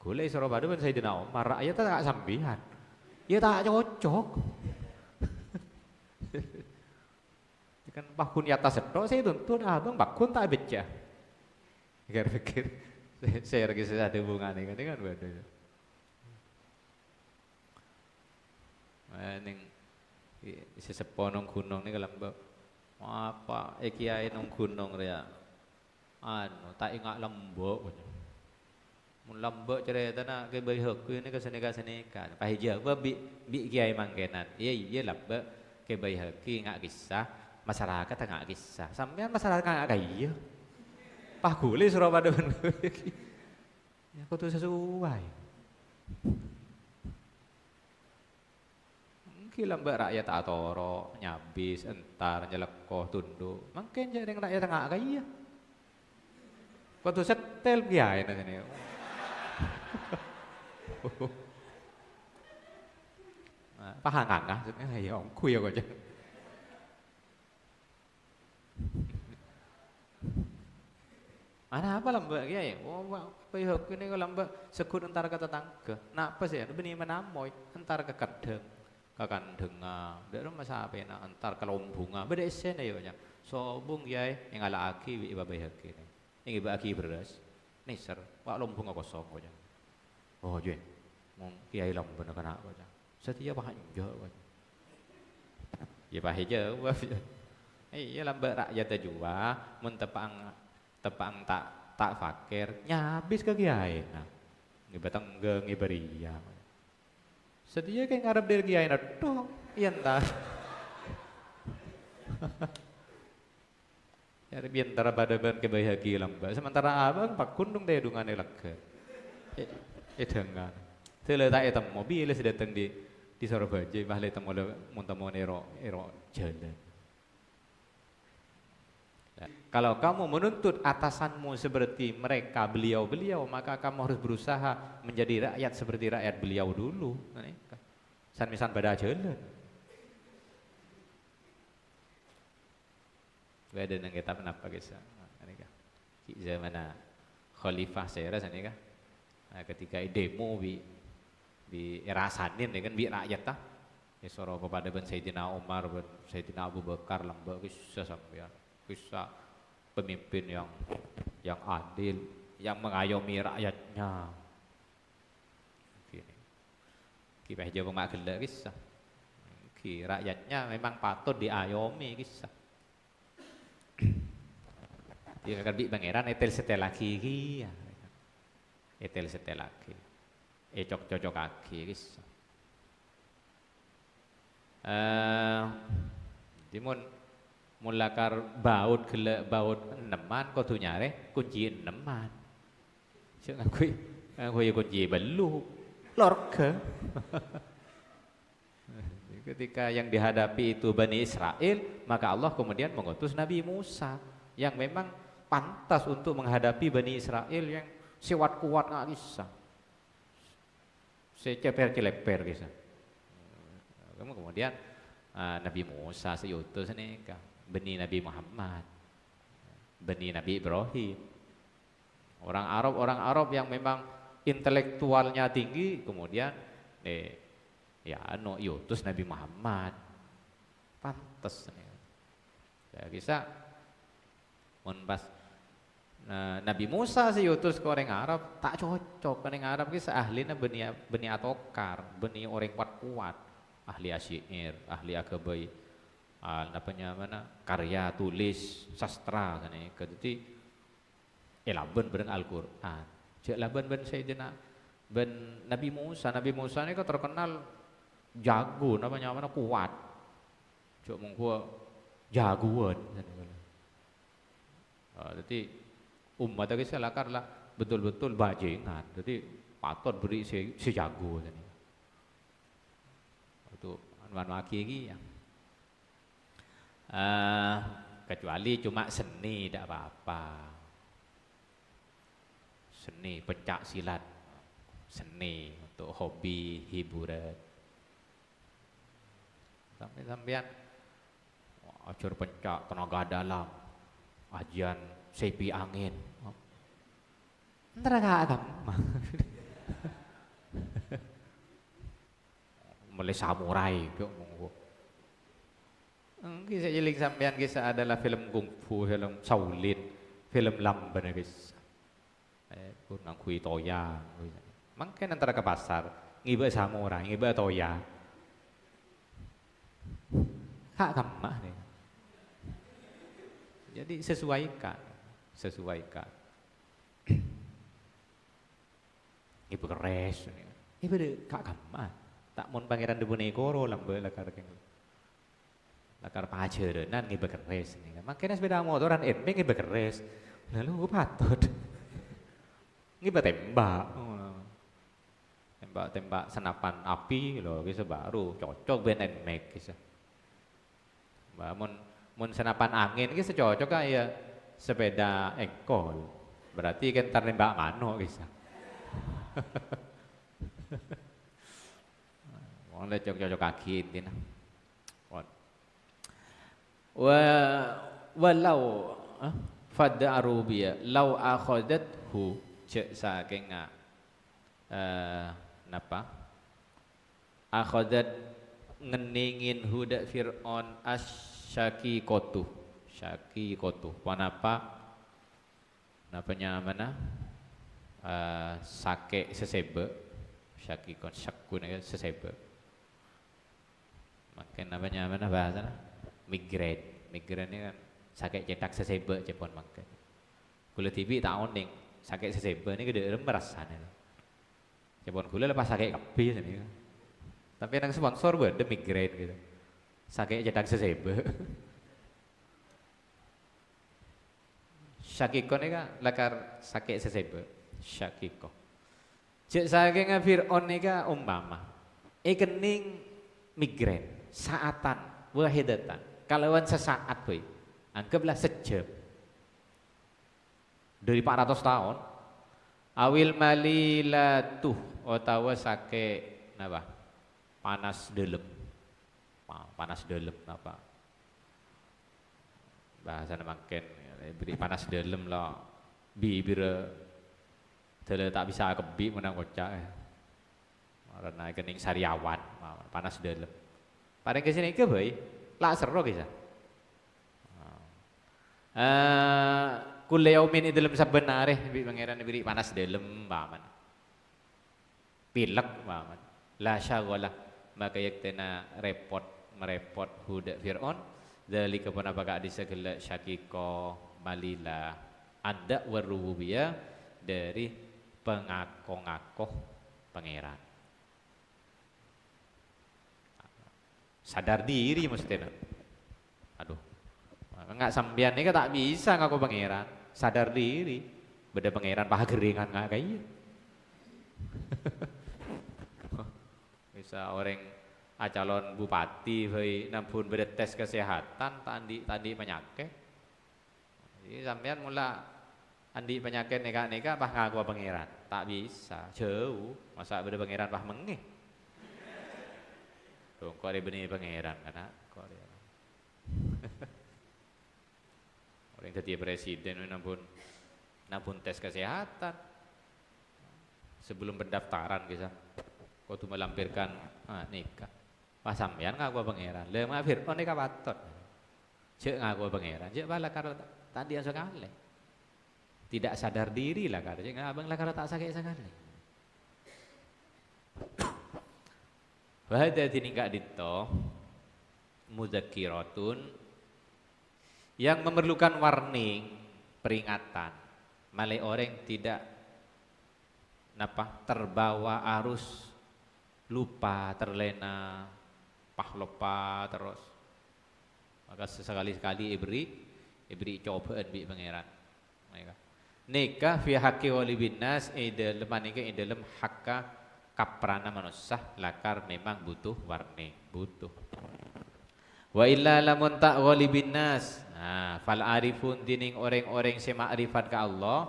Gula isra padu ben Sayyidina Umar, rakyat tak sampean. Ya tak cocok. Kan pakun ya atas itu saya tuntut abang pakun tak baca. Pikir-pikir saya lagi ada hubungannya kan beda. Neng seseponong gunung ni kalau apa kiai nong gunung ria anu tak ingat lembok mun lembok cerita nak ke bayi hakku ni keseni kan pahija bi kiai mangkenan iya lembok ke bayi hakki ingat kisah masyarakat ingat kisah sampean masyarakat ingat kaya pah gule Surabaya ben ya kudu sesuai kila mbak rakyat atoro nyabis entar nyelekoh tunduk mungkin jadi rakyat tengah kaya waktu setel kiai nanti nih pahang angah ya om kuy aku aja ana apa lambak kiai oh pihak ini kalau lambak sekut entar ke tetangga nak apa sih benih menamoy entar ke kadang kakan dengar, dari masa apa na antar kalom bunga, beda esen ayo nya. So bung yai yang ala aki bi iba bayar kini, yang iba aki beras, nih ser, wak lom bunga kosong aja. Oh je, mung kiai lom bener kena aja. Setia bahan jauh aja. Ya bahan jauh, iya lambat rakyat jua, mun tepang tak fakir, nyabis ke kiai nah, ngibatang ngiberia. Setia kayak ngarep dari kiai dong, iya entah. Ya biantara pada ban kebahagia lamba. Sementara abang pak kundung daya dungan lega. Dengan. Tele tak etam mobil sudah datang di Surabaya. Bahle temu montamon ero jalan. Kalau kamu menuntut atasanmu seperti mereka beliau, maka kamu harus berusaha menjadi rakyat seperti rakyat beliau dulu. San-misan pada jalan. Ada nang kita kenapa kisah? Zaman Khalifah saya rasa nih kan, ketika demo di era Sanin kan bi rakyat tah, ya soro kepada ben Sayyidina Umar, ben Sayyidina Abu Bakar lembah kisah sampai kisah pemimpin yang adil, yang mengayomi rakyatnya. Kipah Jawa mak gelak kisah. Rakyatnya memang patut diayomi kisah. Dia akan bi pangeran etel setel lagi ya. Etel setel lagi. Cocok kaki kisah. Dimun mulakar baut gelak baut eneman kau tu nyare kunci eneman. Cak aku kunci belu lorke. Ketika yang dihadapi itu Bani Israel, maka Allah kemudian mengutus Nabi Musa yang memang pantas untuk menghadapi Bani Israel yang sewat kuat nggak bisa, seceper-celeper kisah. Kemudian Nabi Musa seutus ini Bani Nabi Muhammad, Bani Nabi Ibrahim, orang Arab yang memang intelektualnya tinggi, kemudian ya yutus Nabi Muhammad pantas nih. Ya kisah pas Nabi Musa sih yutus ke orang Arab tak cocok ke orang Arab kisah ahlinya beni atokar, beni orang kuat, ahli asyair, ahli akabai, karya tulis sastra kan jadi elaben bareng Al-Qur'an. Cek laban ben Sayyidina ben Nabi Musa ini kan terkenal jago namanya kuat. Cuk mengko jagoan. Jadi umat lagi selakar lah betul-betul bajingan. Jadi patut beri si jago tadi. Itu anu aki iki ya. kecuali cuma seni tidak apa-apa. Seni pencak silat, seni untuk hobi hiburan. Sampai-sampean ajar pencak tenaga dalam, ajian sepi angin. Ntar agak mulai samurai kok monggo. Kisah jeling sampean kisah adalah film kungfu, film Shaolin, film lamban guys. Pun ngakui toya. Mungkin antara ke pasar, ngiba samurai, ngiba toya. Kak kamah nih. Jadi sesuaikan. Ibu keres, ibu deh kak kamah. Tak mon pangeran Diponegoro lambe lakar keng. Lakar pajerenan ngiba keres nih. Makanya sepeda motoran enteng ngiba keres. Lalu patut. Ngiba tembak. Tembak senapan api loh, bisa baru cocok ben nmax bisa. Mun senapan angin ki secocok kayak sepeda engkol. Berarti kan tar nembak mano bisa. Wong le cocok kaki intina. Walau fad'aru biya law akhadathu cek saking napa akhadat ngeningin huda Fir'aun asyaki kotu panapa napanya mana sake sesebe syaki kon syakun sesebe makin namanya mana bahasa migrain ini kan sake cetak sesebe cepon makan kula TV tak oning sake sesebe ini gede merasane cepon kula lepas sake kabeh ini tapi nang sponsor gue ada migrain gitu sake cetak sesebe syakiko ini kan lakar sake sesebe syakiko cek saking Fir'aun ini kan umpama kening migrain saatan wahidatan kalauan sesaat boy anggaplah sejam dari 400 tahun awil malilatuh otawa sake napa panas delem apa bahasa makin beri panas delem lah bibir tele tak bisa kebi menang kocak karena kening sariawan panas delem paling kesini ke boy lah seru kisah kuleyaumin dalam sebenarnya pangeran beri panas delem paman pilek paman la syaghalah maka yaktena merepot huda Fir'aun dari kepada apakah disegala syakiko malila anda warububiyah dari pengakoh-ngakoh pangeran sadar diri mestinya aduh nggak sambian ini tak bisa ngaku pangeran sadar diri beda pangeran paha geringan nggak kayak bisa orang calon bupati nampun beda tes kesehatan tadi penyakit jadi sampean mula andi penyakit neka pah ngaku pangeran tak bisa jauh masa beda pangeran pah mengeh tuh kok ada benih pangeran karena kok ada orang jadi presiden nampun tes kesehatan sebelum pendaftaran kisah kau tuh melampirkan nikah pas sampean ngaku pangeran le ngafir oh nikah patot cek ngaku pangeran cek bala karo tadi sekali tidak sadar diri lah karo cek abang lah karo tak sakit sekali wahada tiningkak dito mudzakiratun yang memerlukan warning peringatan malai orang tidak terbawa arus lupa terlena lupa terus maka sesekali-sekali ibri cobaan bi pangeran nikah fi haqqi walibin nas dalam manika dalam hakka kaprana manusia lakar memang butuh warning butuh wa illa lamun tak walibin nas Nah, fal arifun dining orang-orang yang makrifat ke Allah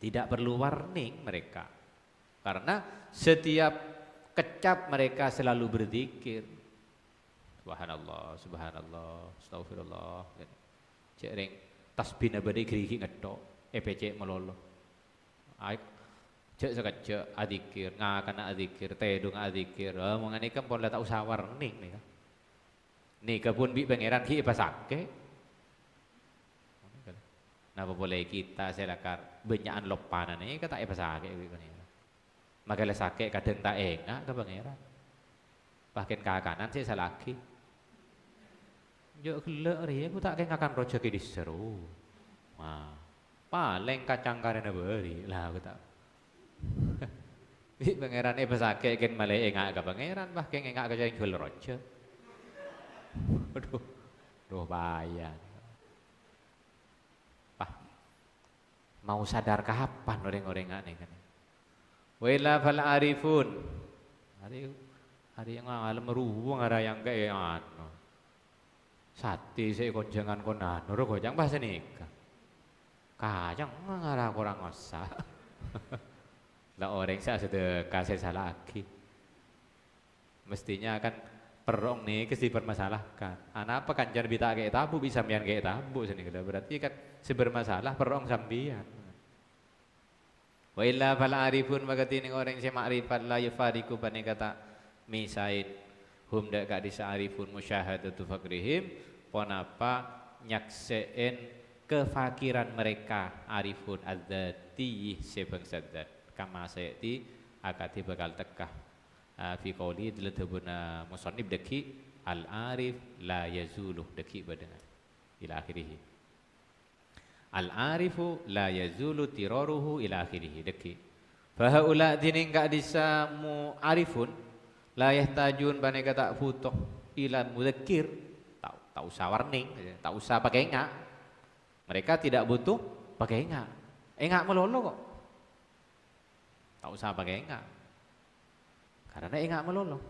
tidak perlu warning mereka. Karena setiap kecap mereka selalu berzikir. Subhanallah, subhanallah, astagfirullah. Cek ring tasbih abadi gerigi ngedok, EPC melolo. Ai cek sekejap adzikir, ngakana adzikir, tedung adzikir. Mengani kan pon tak usah warning nih. Nih kebun bi pangeran ki pasake. Napa boleh kita selakar benyaan lopanan ini kata pasake bi pangeran. Maka sakit kadang tak enak ke pangeran. Bahkan kakanan sih salaki. Yo gelek riye aku tak akan rojaki diseru. Wah, paling kacang karena beri lah aku tak. Bi pangeran pasake ken male engak ke pangeran bahkan engak ke jadi jual rojo. Aduh, duh bahaya. Pak, mau sadar kapan orang-orang aneh kan? Wala fal arifun. Hari yang alam meruwung ada yang kayak anu. Sati saya konjangan konan, nuru konjang bahasa nikah. Kajang ngarah kurang osa. Lah orang saya sedekah saya salah lagi. Mestinya kan perong nih kesi permasalahkan. Anak apa kan jangan bita kayak tabu bisa mian kayak tabu sini kita berarti kan sebermasalah perong sambian. Wa illa fal arifun maka tining orang yang makrifat la yufariku pane kata misaid hum dak ka disarifun musyahadatu fakrihim ponapa nyakseen kefakiran mereka arifun adzati sebang sadat kama sayati akati bakal tekah fi qauli dilatubuna musannif deki al arif la yazulu deki badangan ila akhirih al arifu la yazulu tiraruhu ila akhirih deki fa haula dining ka disamu arifun la yahtajun bane kata futuh ila mudzakir tak usah warning, tak usah pakai engak. Mereka tidak butuh pakai engak. Engak melolo kok. Tak usah pakai engak. Karena engak melolo.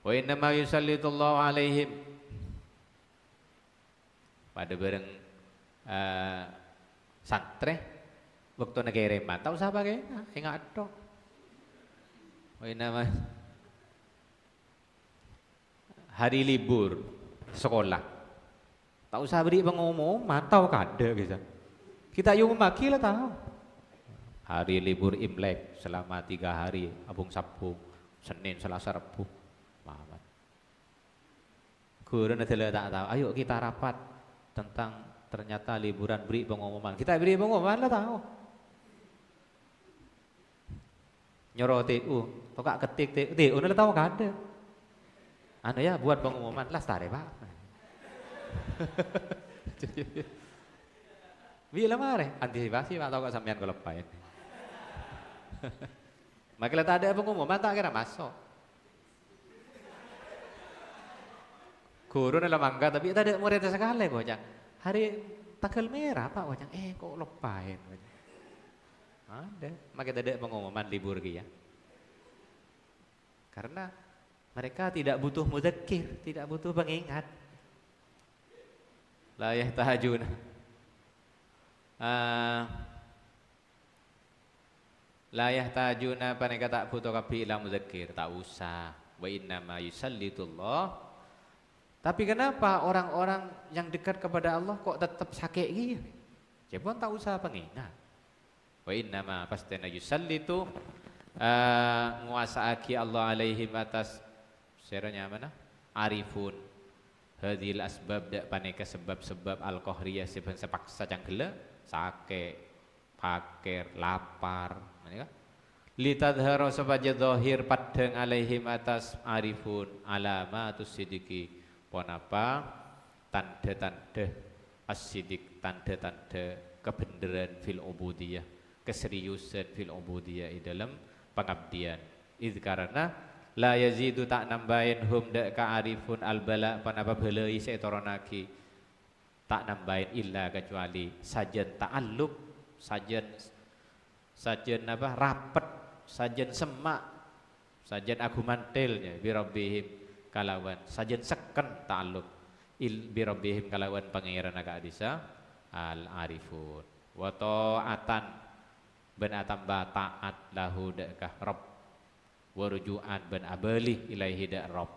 Wa inna ma yusallitullahu alaihim. Pada bareng santre waktu negara tak usah pakai engak, engak tok. Wa inna ma hari libur sekolah tak usah beri pengumuman tahu kada gitu kita yung maki lah tahu hari libur Imlek selama 3 hari abung sabung Senin Selasa Rabu Mamat guru adalah tak tahu ayo kita rapat tentang ternyata liburan beri pengumuman kita beri pengumuman lah tahu nyoroh TU tokak ketik TU lah tahu kada anu ya buat pengumuman lah stare pak bila mare antisipasi pak tahu kok sampean kelepain makanya tak ada pengumuman tak kira masuk guru dalam mangga tapi tak ada murid sekali bocah hari tanggal merah pak bocah kok lepain ada makanya tak ada pengumuman libur ya karena mereka tidak butuh mudzakir, tidak butuh pengingat. La yahtahajun. La yahtahajuna paneka tak butuh kapi ila mudzakir, tak usah. Wa inna ma yusallitullah. Tapi kenapa orang-orang yang dekat kepada Allah kok tetap sakit gini? Jepun tak usah pengingat. Wa inna ma pastana yusallitu nguasaaki Allah alaihim atas seranya mana? Arifun hadhil asbab dak paneka sebab-sebab al-qahriyah sebab sepaksa canggela sakit fakir lapar menika litadhara sabaja zahir padang alaihim atas arifun alamatus sidiki ponapa tanda-tanda as-sidik tanda-tanda kebenaran fil ubudiyah keseriusan fil ubudiyah dalam pengabdian id karena la yazidu tak nambahin hum dak ka'arifun albala panapa belai setoronaki tak nambahin illa kecuali sajen ta'alluq sajen apa rapet sajen semak sajen agumantilnya bi rabbihim kalawan sajen seken ta'alluq bi rabbihim kalawan pangeran aga disa al arifun wa ta'atan ben atamba taat lahu dakah rabb wa rujuan ben abalih ilaihi dak rabb.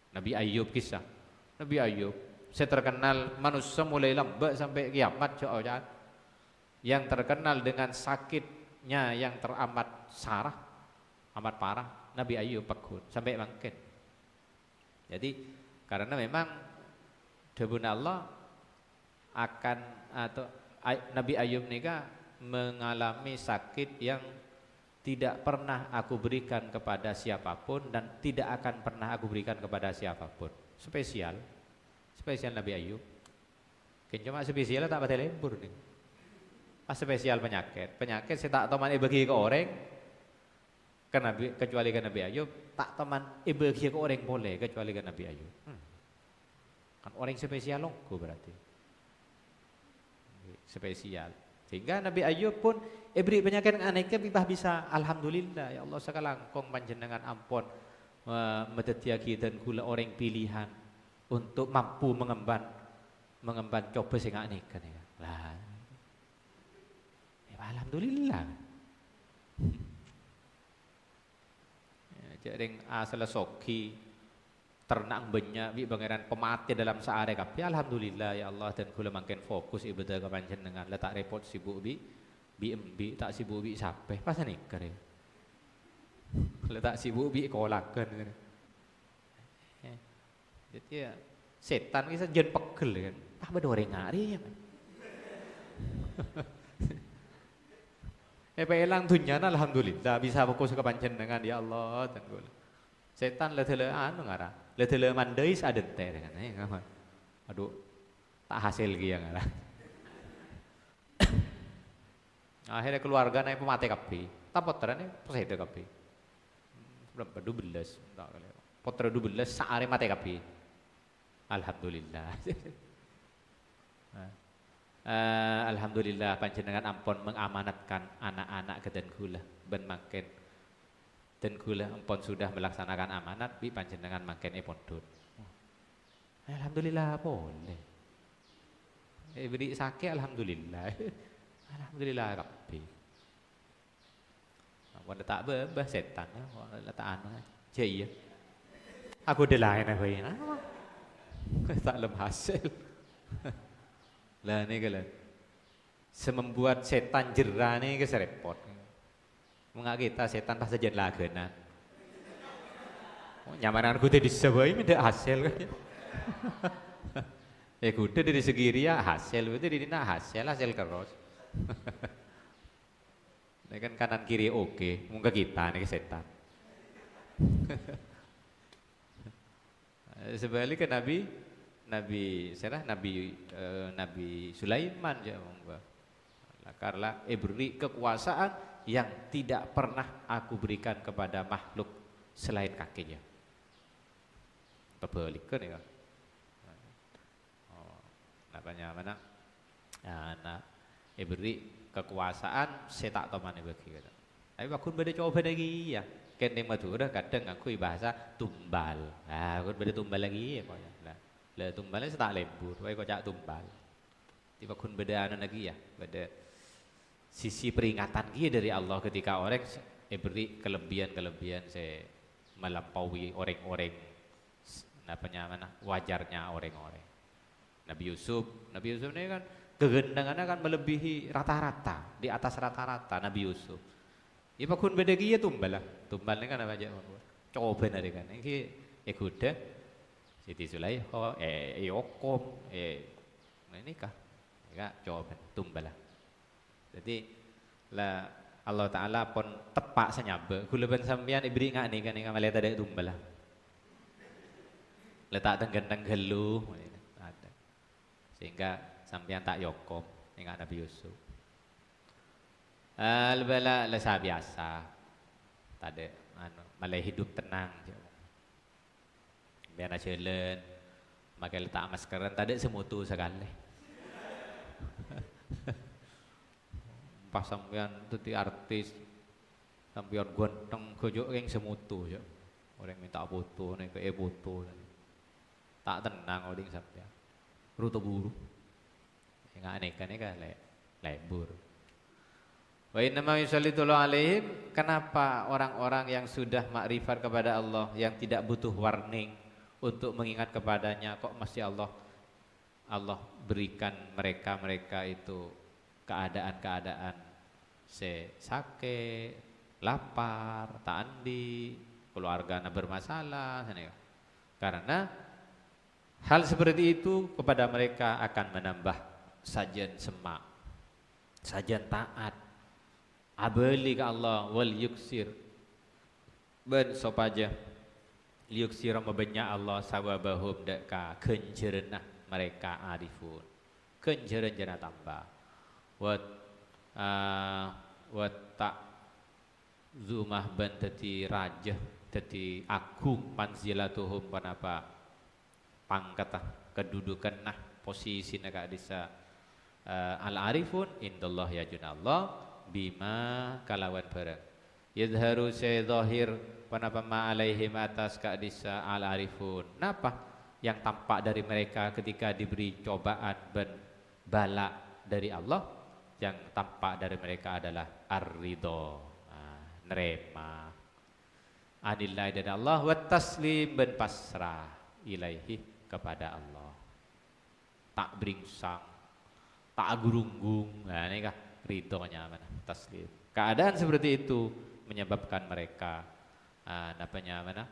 Nabi Ayub kisah Nabi Ayub saya terkenal manusia mulai lambat sampai kiamat jangan yang terkenal dengan sakitnya yang teramat sarah amat parah Nabi Ayub pakun sampai bangkit. Jadi karena memang debun Allah akan atau Nabi Ayub nikah mengalami sakit yang tidak pernah aku berikan kepada siapapun dan tidak akan pernah aku berikan kepada siapapun. Spesial Nabi Ayub. Cuma spesial tak pada lembur nih. Pas spesial penyakit saya tak teman bagi ke orang kecuali ke Nabi Ayub, tak teman bagi ke orang boleh kecuali ke Nabi Ayub. Kan orang spesial longku berarti. Spesial. Sehingga Nabi Ayub pun beri penyakit aneka bibah bisa alhamdulillah ya Allah sakalangkong panjenengan ampun medetiaki dan kula orang pilihan untuk mampu mengemban coba sing aneka nih. Lah. Ya, alhamdulillah. Jadi asal soki ternak banyak bi pangeran pemati dalam sehari kabeh alhamdulillah ya Allah dan kula makin fokus ibadah ka panjenengan letak repot sibuk bi tak sibuk bi sampai pas nikah ya letak sibuk bi kolakan jadi ya setan bisa jen pegel kan ah bedoreng hari ya pelang dunyana alhamdulillah bisa fokus ke panjenengan ya Allah dan kula setan letele anu ngara letele mandai sadente dengan aduh tak hasil lagi yang ngara akhirnya keluarga naik pemati kabeh tak potrane pesede kabeh berapa 12 tak kali potre 12 saare mati kabeh alhamdulillah alhamdulillah panjenengan ampun mengamanatkan anak-anak ke den kula ben makin dan kula ampun sudah melaksanakan amanat bi panjenengan makin pondok. Alhamdulillah boleh. Beri sakit alhamdulillah. Alhamdulillah kabeh. Ampun letak bebas setan ya, letak anu aja iya. Aku de lain aku ini. Tak lem hasil. Lah ini kalian. Semembuat setan jerah ni keserepot. Mengak kita setan pas saja lagena. Nyamanan kuda di sebelah ini tidak hasil kan? Kuda dari segi ria hasil, itu di dina hasil keros. Ini kan kanan kiri oke, muka kita nih setan. Sebaliknya Nabi Sulaiman ya karena beri kekuasaan yang tidak pernah aku berikan kepada makhluk selain kakinya. Kebalikan ya. Mana? Nah, beri kekuasaan saya tak tahu mana bagi kata. Tapi aku beda coba lagi ya. Kene Madura kadang aku bahasa tumbal. Aku beda tumbal lagi ya kok ya. Lah tumbalnya saya tak lembur, wae kok cak tumbal. Tiba kun beda anu lagi ya, beda sisi peringatan kia dari Allah ketika orang beri kelebihan saya melampaui orang-orang wajarnya orang-orang. Nabi Yusuf ini kan kegendangannya kan melebihi rata-rata, di atas rata-rata Nabi Yusuf. Iba kun beda kia tumbal ini kan apa aja coba nari kan ini kuda Siti Sulaiho Yokom ini kah coba tumbal lah. Jadi lah Allah Ta'ala pun tepak senyabe gulaban sampean ibri ngak nih kan yang melihat ada tumbal lah letak tenggen gelu ada sehingga sampean tak yokom ingat Nabi Yusuf lebala lesa biasa tade malah hidup tenang biar jalan makai letak maskeran tade semutu sekali pas sampean dadi artis sampean ganteng gojok yang semutu ya orang minta foto nih ke foto tak tenang oding sabda ruto buru enggak aneh kan lebur. Wa inna ma yusallitullahu alaihim, kenapa orang-orang yang sudah makrifat kepada Allah, yang tidak butuh warning untuk mengingat kepadanya, kok masih Allah berikan mereka itu keadaan-keadaan sakit, lapar, tandi, keluarga bermasalah, karena hal seperti itu kepada mereka akan menambah sajian semak, sajian taat, abeli ke Allah wal yuksir ben sopaja yuksir membanyak Allah sawabahum deka kencerna mereka arifun kencerna tambah wat tak zumah ben tadi raja tadi agung manzilatuhum panapa pangkat kedudukan nah posisi nak disa al arifun indallah ya junallah bima kalawan barang yadharu saya zahir panapa ma alaihim atas disa al arifun napa yang tampak dari mereka ketika diberi cobaan dan bala dari Allah, yang tampak dari mereka adalah ar-ridho, nerema anillahi dari Allah, wa taslim ben pasrah ilaihi kepada Allah, tak bringsang, tak gurunggung. Nah ini kah ridhonya mana taslim. Keadaan seperti itu menyebabkan mereka napanya mana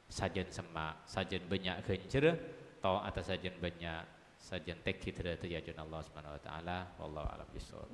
sajen semak, sajen banyak gencer, atau atas sajen banyak sajen tekit dari Allah Subhanahu wa taala. Wallahu a'lam bishawab.